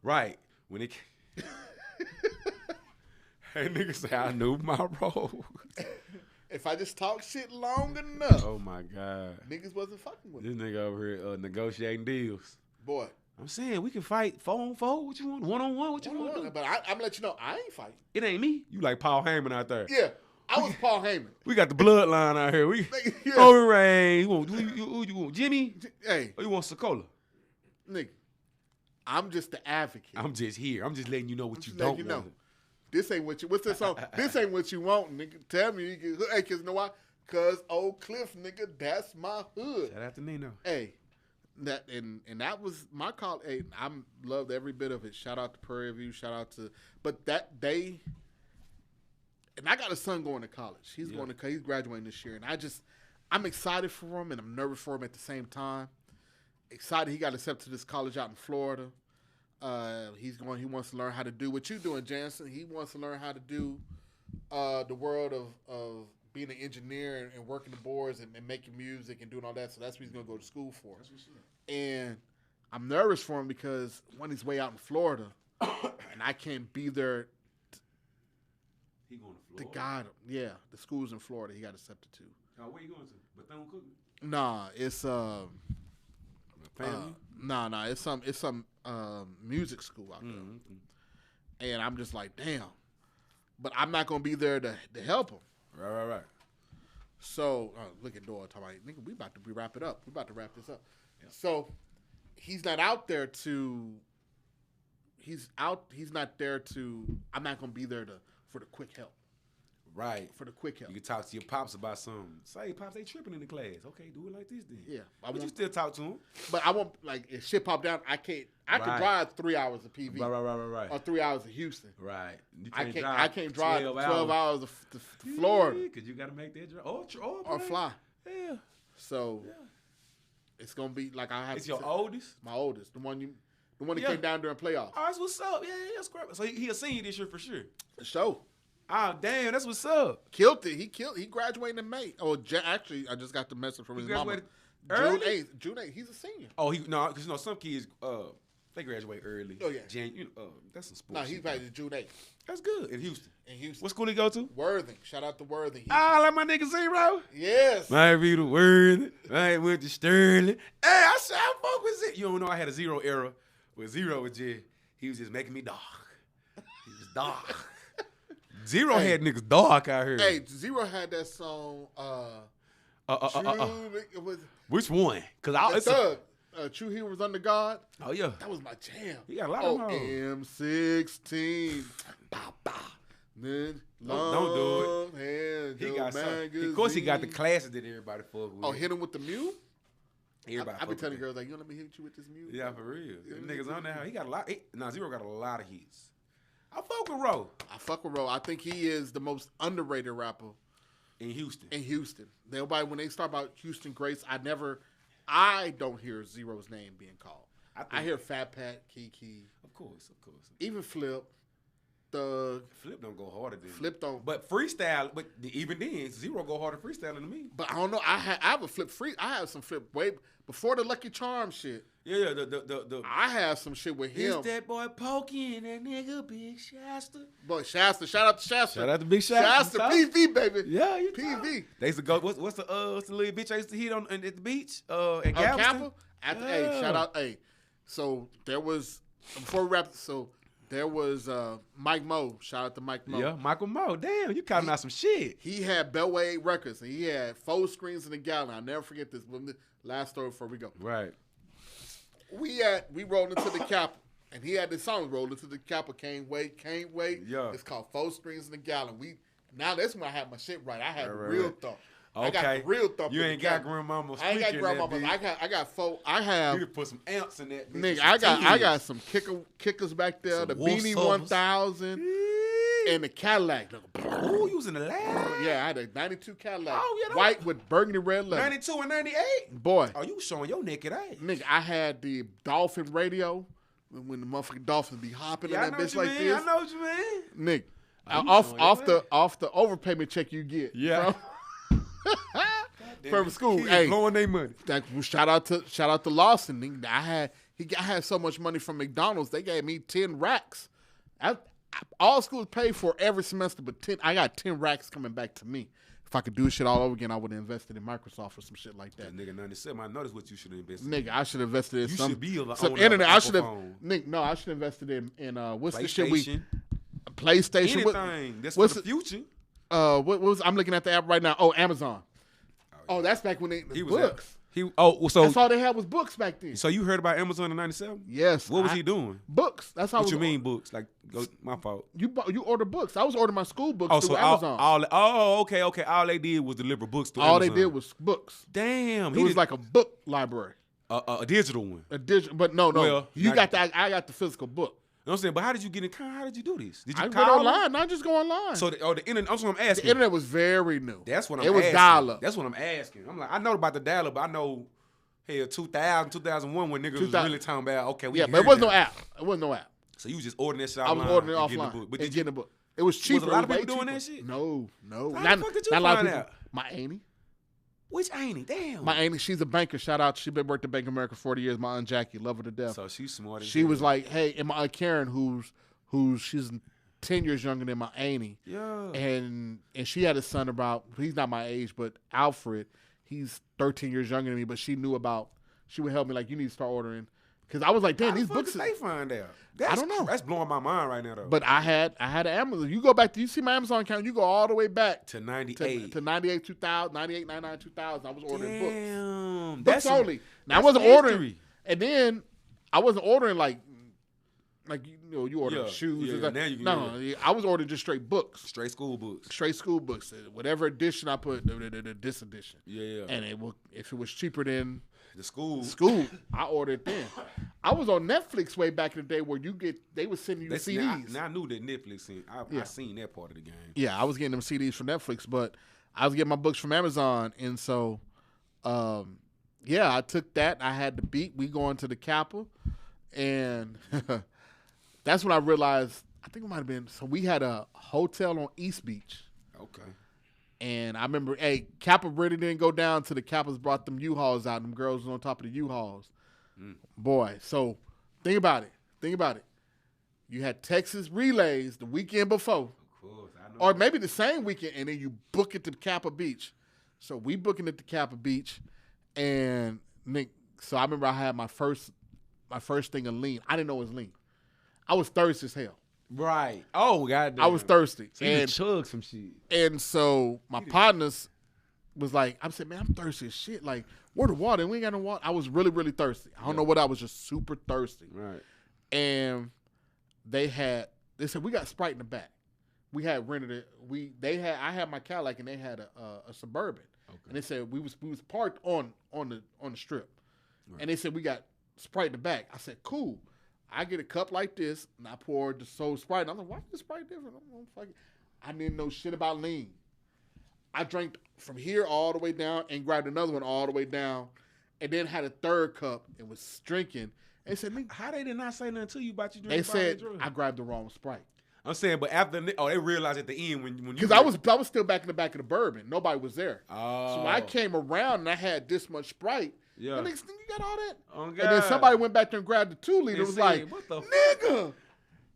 Right. When it Hey, nigga say, I knew my role. If I just talk shit long enough. Oh, my God. Niggas wasn't fucking with me. This nigga over here negotiating deals. Boy. I'm saying we can fight 4-on-4. What you want? 1-on-1? What you want to do? But I'm going to let you know, I ain't fighting. It ain't me. You like Paul Heyman out there. Yeah. I was Paul Heyman. We got the bloodline out here. We Yeah. Overrain. You want Jimmy? Hey. Or you want Sokola? Nigga. I'm just the advocate. I'm just here. I'm just letting you know what you don't want. This ain't what you. What's that song? This ain't what you want, nigga. Tell me, you can, hey, cause you know why? Cause Oak Cliff, nigga, that's my hood. Shout out to Nino. Hey, that was my call. Hey, I loved every bit of it. Shout out to Prairie View. Shout out to, but that day, and I got a son going to college. He's graduating this year, and I'm excited for him, and I'm nervous for him at the same time. Excited he got accepted to this college out in Florida. He wants to learn how to do what you doing, Jansen. He wants to learn how to do the world of being an engineer and working the boards and making music and doing all that. So that's what he's gonna go to school for. And I'm nervous for him because when he's way out in Florida, and I can't be there. He going to Florida? To guide him. Yeah, the school's in Florida. He got accepted to. Oh, where you going to? Bethune-Cookman? Nah, it's Family? Nah, it's some music school out there. Mm-hmm. And I'm just like, damn. But I'm not gonna be there to help him. Right. So look at Dora talking about, nigga, we about to wrap it up. We about to wrap this up. Yeah. So he's not out there to. He's not there to. I'm not gonna be there for the quick help. Right. For the quick help. You can talk to your pops about something. Say, pops, they tripping in the class. Okay, do it like this then. Yeah. But you still talk to them. But I won't, like, if shit pop down, I can't. I can drive 3 hours of PV. Right. Or 3 hours of Houston. Right. I can't drive 12 hours to Florida. Because you got to make that drive. Or fly. Yeah. So, it's going to be, like, I have It's your oldest? My oldest. The one that came down during playoffs. Oh, that's what's up. Yeah, that's great. So he a senior this year for sure. For sure. Oh, damn, that's what's up. Killed it. He graduated in May. Oh, actually, I just got the message from his mama. Early? June 8th. He's a senior. Oh, because some kids they graduate early. Oh yeah. That's some sports. No, he's graduated June 8th. That's good in Houston. What school he go to? Worthing. Shout out to Worthing. Like my nigga Zero. Yes. Might be the Worthing. I went to Sterling. Hey, I said I fuck with it. You don't know I had a Zero era with Zero was just he was just making me dark. He was dark. Zero had niggas dark out here. Hey, Zero had that song. Which one? Because Thug. True Heroes Under God. Oh yeah, that was my jam. He got a lot of them. M16. Then don't do it. He got something. Of course, he got the classes that everybody fuck with. Oh, hit him with the mule. Everybody. I be telling girls like, you let me hit you with this mule. Yeah, for real. Niggas on there. He got a lot. Zero got a lot of hits. I fuck with Ro. I think he is the most underrated rapper in Houston. Nobody, when they start about Houston greats, I don't hear Zero's name being called. I hear Fat Pat, Kiki. Of course. Even Flip. Thug. Flip don't go harder than Flip don't. But freestyle, even then, Zero go harder freestyling than me. But I don't know. I have a Flip free. I have some Flip way before the Lucky Charm shit. Yeah. The I have some shit with him. Is that boy Pokey and that nigga Big Shasta? Boy, Shasta. Shout out to Shasta. Shout out to Big Shasta. Shasta PV, baby. Yeah, you PV. They used to go. What's the little bitch I used to hit on at the beach? At Galveston. Hey, shout out. Hey, So there was before we wrapped. So there was Mike Moe. Shout out to Mike Moe. Yeah, Michael Moe. Damn, you counting out some shit. He had Beltway 8 records, and he had 4 screens in the gallon. I'll never forget this. Last story before we go. Right. We rolled into the Capitol, and he had this song, "Rolled into the Capitol, Can't Wait." Yeah. It's called 4 Screens in the Gallon. Now that's when I had my shit right. I had Right, real right. thump. Okay. I got the real thump. You ain't got grandmama. I ain't got grandmama. I got 4. I have. You could put some amps in that. Nigga, I got some kickers back there. Some the Wolf Beanie Summers. 1000 and the Cadillac. Ooh, you was in the lab? Yeah, I had a 92 Cadillac. Oh, yeah, that white with burgundy red leather. 92 and 98? Boy. Oh, you showing your naked ass. Nigga, I had the Dolphin radio when the motherfucking Dolphins be hopping in that bitch like this. I know what you mean. Nigga, off the overpayment check you get. Yeah. From school. Kids Hey, blowing their money. shout out to Lawson. Nigga, I had so much money from McDonald's. They gave me 10 racks. All schools pay for every semester, but I got 10 racks coming back to me. If I could do shit all over again, I would have invested in Microsoft or some shit like that. Nigga, 97. I noticed what you should have invested. Nigga, I should have invested in some on internet. I should have. phone. Nigga, no, I should have invested in what's the shit PlayStation. PlayStation. Anything. That's for the future. What was I'm looking at the app right now? Oh, Amazon. Oh, that's back when He was books. So That's all they had was books back then. So you heard about Amazon in 97? Yes. What was he doing? Books. That's how. What you mean books? Like, my fault. You order books. I was ordering my school books through Amazon. Okay. All they did was deliver books to all Amazon. they did was books. Damn. It was like a book library. A digital one. A digital, but no. Well, I got the physical book. You know what I'm saying? But how did you get in? How did you do this? Did you I call went online. I just go online. So the internet. That's what I'm asking. The internet was very new. That's what I'm asking. asking. It was dial-up. That's what I'm asking. I'm like, I know about the dial-up, but I know, 2000, 2001 when niggas was really talking about, okay, we but it wasn't no app. It wasn't no app. So you was just ordering that shit I online. was ordering it and offline. But getting the book. It was cheaper. Was a lot of way people doing cheaper. that shit? No. How the fuck did you not a lot of find people. out? My auntie. Which auntie? Damn. My auntie, she's a banker. Shout out. She been worked at Bank of America 40 years. My aunt Jackie, love her to death. So she's smart. She was like, hey, and my aunt Karen, she's 10 years younger than my auntie. Yeah. And she had a son he's not my age, but Alfred, he's 13 years younger than me, but she would help me, like, you need to start ordering. Because I was like, damn, these books. How the fuck did they find out? I don't know. That's blowing my mind right now, though. But I had an Amazon. You see my Amazon account, you go all the way back to 98. To 98, 2000, 98, 99, 2000. I was ordering books. Damn. Books only. Now, I wasn't ordering. And then I wasn't ordering like you order shoes. Yeah, now you can no, I was ordering just straight books. Straight school books. Whatever edition I put, this edition. Yeah. And if it was cheaper than the school, I ordered then. I was on Netflix way back in the day where they would send you CDs. Now I knew that Netflix. I seen that part of the game. Yeah, I was getting them CDs from Netflix, but I was getting my books from Amazon, and so, I took that. I had the beat. We going to the Capitol, and that's when I realized. I think it might have been. So we had a hotel on East Beach. Okay. And I remember, Capitol really didn't go down till the Capitals brought them U-Hauls out. And them girls was on top of the U-Hauls. Boy, so think about it. You had Texas relays the weekend before. Of course, I know. Or maybe the same weekend, and then you book it to Capitol Beach. So we booking it to Capitol Beach. And, Nick, so I remember I had my first thing of lean. I didn't know it was lean. I was thirsty as hell. Right. Oh, goddamn. I was thirsty. So you chug some shit. And so my partners was like, I said, man, I'm thirsty as shit. Like, where the water? And we ain't got no water. I was really, really thirsty. I don't know what I was, just super thirsty. Right. And they said, we got Sprite in the back. We had rented it. I had my Cadillac and they had a Suburban. Okay. And they said we was parked on the strip. Right. And they said we got Sprite in the back. I said, cool. I get a cup like this, and I poured the soul Sprite. And I'm like, why is this Sprite different? I didn't know shit about lean. I drank from here all the way down and grabbed another one all the way down, and then had a third cup and was drinking. And they said, how they did not say nothing to you about you drinking? They said, I grabbed the wrong Sprite. I'm saying, but after they realized at the end when you because I was still back in the back of the bourbon. Nobody was there. Oh. So when I came around and I had this much Sprite. Yeah. The next thing you got all that. Oh, God. And then somebody went back there and grabbed the 2 liter. It was like, what the nigga,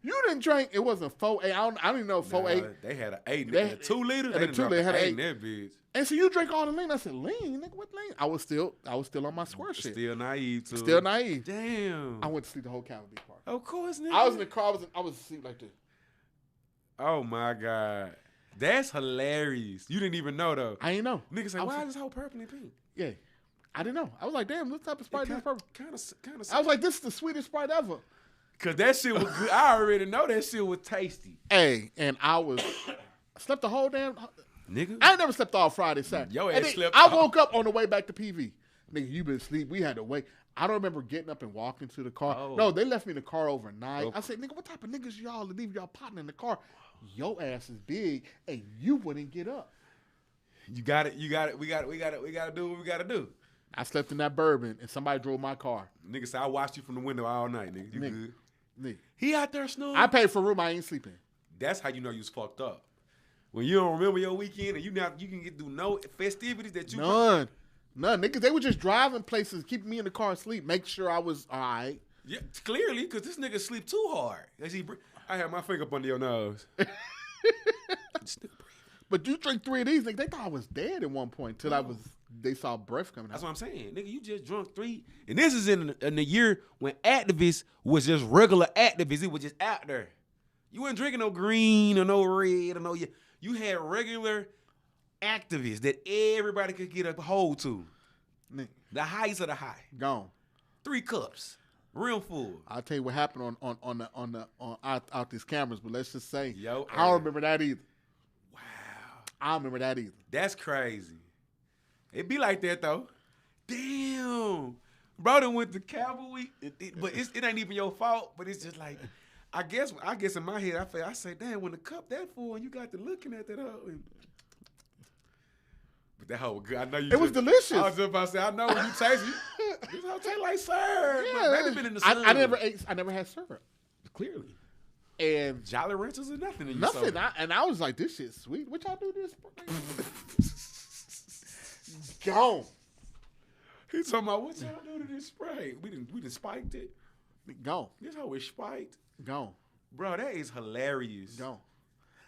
You didn't drink. It wasn't 4.8. I don't even know 4.8. They had an 8 They- and a 2 liter. and They a 2 liter had an 8 an in that bitch. And so you drink all the lean. I said, lean? Nigga, what lean? I was still on my square shit. Still naive too. Still naive. Damn. I went to sleep the whole Cavity part. Of course, nigga. I was in the car. I was asleep like this. Oh my God. That's hilarious. You didn't even know though. I ain't know. Niggas say, why is this whole purple and pink? Yeah. I didn't know. I was like, damn, what type of Sprite is this purple? Kind of. I was like, this is the sweetest Sprite ever. Cause that shit was good. I already know that shit was tasty. Hey, and I slept the whole damn. Nigga. I ain't never slept all Friday, Saturday. Yo ass slept. I woke up on the way back to PV. Nigga, you been asleep. We had to wait. I don't remember getting up and walking to the car. Oh. No, they left me in the car overnight. Oh. I said, nigga, what type of niggas y'all to leave y'all potting in the car? Your ass is big, and you wouldn't get up. You got it. We got to do what we got to do. I slept in that bourbon, and somebody drove my car. Nigga said, I watched you from the window all night, nigga. You good? Nigga. He out there snoozing. I paid for a room I ain't sleeping. That's how you know you was fucked up. When you don't remember your weekend and you can get through no festivities that you None. Niggas, they were just driving places, keeping me in the car asleep, make sure I was all right. Yeah, clearly, because this nigga sleep too hard. I had my finger up under your nose. But you drink 3 of these, nigga, they thought I was dead at one point until they saw breath coming out. That's what I'm saying. Nigga, you just drunk 3. And this is in the year when activists was just regular activists. It was just out there. You weren't drinking no green or no red or no... You had regular activists that everybody could get a hold to. Nigga. The highest of the high. Gone. 3 cups. Real full. I'll tell you what happened on out these cameras, but let's just say Yo, I don't remember that either. Wow. I don't remember that either. That's crazy. It be like that though. Damn. Bro done went to Cavalry, but it ain't even your fault, but it's just like I guess in my head I say, damn, when the cup that full and you got to looking at that hoe. But that hoe was good. I know you. It was delicious. I was just about to say, I know when you taste it. This hoe taste like syrup. Yeah. Maybe been in the sun. I never had syrup. Clearly. And Jolly Ranchers or nothing in nothing. I was like, this shit's sweet. What y'all do this? Gone. He talking about what y'all do to this spray? We done spiked it. Gone. This hoe is spiked. Gone. Bro, that is hilarious. Gone.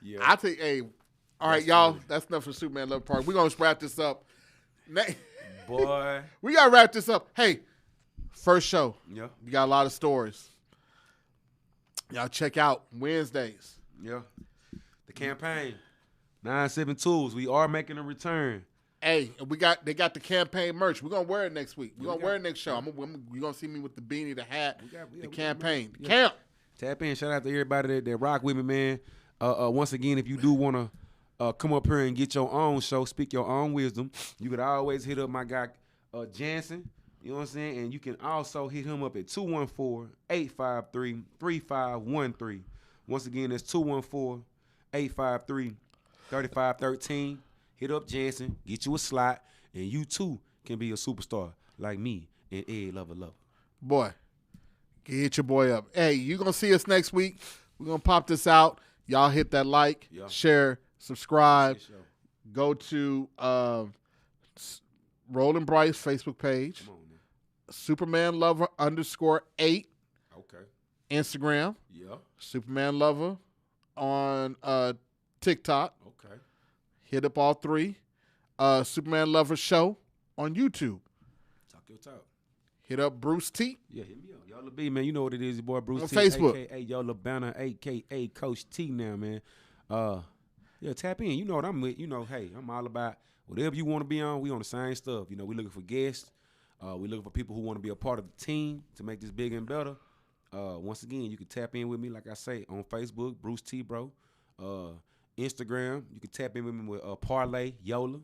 Yeah. I think, hey, all right, y'all, that's enough for Superman Luva Park. We're going to wrap this up. Boy. We got to wrap this up. Hey, first show. Yeah. We got a lot of stories. Y'all check out Wednesdays. Yeah. The campaign. 9-7 Tools. We are making a return. Hey, they got the campaign merch. We're going to wear it next week. We're going to wear it next show. You're going to see me with the beanie, the hat, the campaign. Yeah. Camp. Tap in. Shout out to everybody that rock with me, man. Once again, if you do want to come up here and get your own show, speak your own wisdom, you could always hit up my guy, Jansen. You know what I'm saying? And you can also hit him up at 214-853-3513. Once again, that's 214-853-3513. Hit up Jansen, get you a slot, and you too can be a superstar like me and Ed Lover. Boy, get your boy up. Hey, you going to see us next week. We're going to pop this out. Y'all hit that like, share, subscribe. Go to Roland Bryce Facebook page. Come on, man. Superman Lover _8. Okay. Instagram. Yeah. Superman Lover on TikTok. Okay. Hit up all 3. Superman Lover Show on YouTube. Talk your talk. Hit up Bruce T. Yeah, hit me up. Y'all B, man. You know what it is, your boy Bruce on T. Facebook. A.K.A. Yola Banner, A.K.A. Coach T now, man. Yeah, tap in. You know what I'm with. You know, hey, I'm all about whatever you want to be on. We on the same stuff. You know, we looking for guests. We looking for people who want to be a part of the team to make this bigger and better. Once again, you can tap in with me, like I say, on Facebook, Bruce T, bro. Instagram, you can tap in with me with Parlay Yola.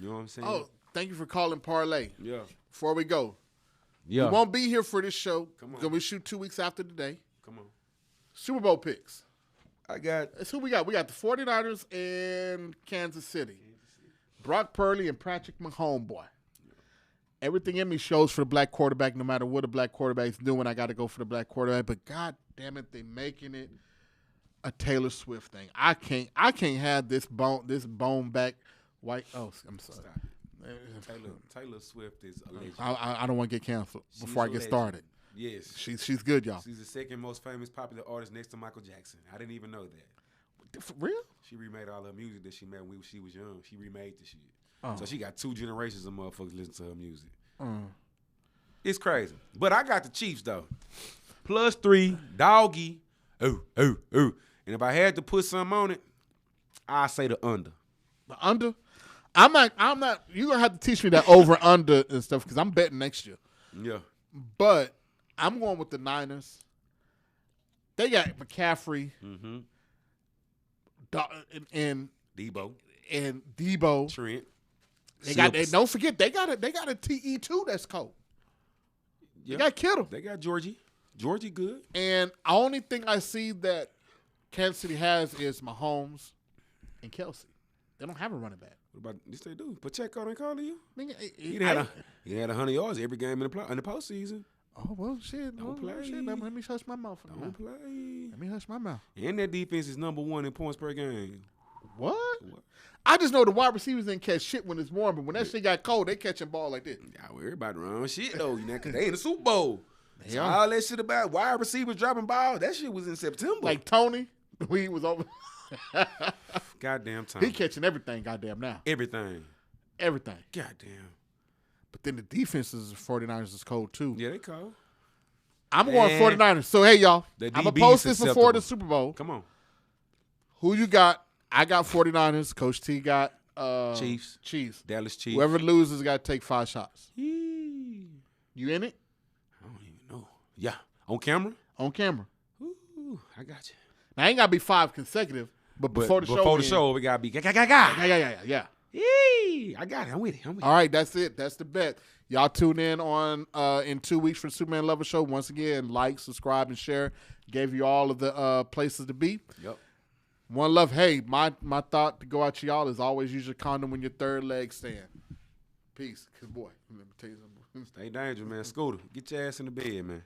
You know what I'm saying? Oh, thank you for calling Parlay. Yeah. Before we go, Yeah. we won't be here for this show Come on. because we shoot 2 weeks after today. Come on. Super Bowl picks. I got. That's who we got. We got the 49ers in Kansas City. Brock Purdy and Patrick Mahomes, boy. Everything in me shows for the black quarterback. No matter what the black quarterback's doing, I got to go for the black quarterback. But God damn it, they making it a Taylor Swift thing. I can't have this bone back white. Oh, I'm sorry. Taylor Swift is a legend. I don't want to get canceled before I get started. Yes. She's good, y'all. She's the second most famous popular artist next to Michael Jackson. I didn't even know that. For real? She remade all her music that she made when she was young. She remade the shit. Oh. So she got 2 generations of motherfuckers listening to her music. It's crazy. But I got the Chiefs, though. +3, doggy. Ooh. And if I had to put something on it, I say the under. The under? I'm not. You're going to have to teach me that over, under, and stuff because I'm betting next year. Yeah. But I'm going with the Niners. They got McCaffrey. Mm-hmm. And Debo. Trent. Don't forget, they got a TE2 that's cold. Yeah. They got Kittle. They got Georgie. Georgie good. And the only thing I see that Kansas City has is Mahomes and Kelsey. They don't have a running back. What about this? They do. Pacheco ain't calling you. He had 100 yards every game in the postseason. Oh well, shit. Don't play. Shit. Let me hush my mouth. Don't play. Let me hush my mouth. And that defense is #1 in points per game. What? I just know the wide receivers didn't catch shit when it's warm, but when that shit got cold, they catching ball like this. Yeah, well, everybody run shit though, because they in the Super Bowl. So yeah. All that shit about wide receivers dropping balls, that shit was in September. Like Tony, he was over. Goddamn Tony. He catching everything, goddamn now. Everything. Goddamn. But then the defenses of 49ers is cold too. Yeah, they cold. I'm going 49ers. So, hey, y'all. I'm going to post this before the Super Bowl. Come on. Who you got? I got 49ers. Coach T got Chiefs. Dallas Chiefs. Whoever loses got to take 5 shots. Yee. You in it? I don't even know. Yeah. On camera? On camera. Ooh, I got you. Now, ain't got to be 5 consecutive, but before the show, we got to be Yeah. Yee. I got it. I'm with it. All right, that's it. That's the bet. Y'all tune in on in 2 weeks for the Superman Luva Show. Once again, like, subscribe, and share. Gave you all of the places to be. Yep. One love. Hey, my thought to go out to y'all is always use your condom when your third leg stand. Peace. Because, boy, let me tell you something. Stay dangerous, man. Scooter, get your ass in the bed, man.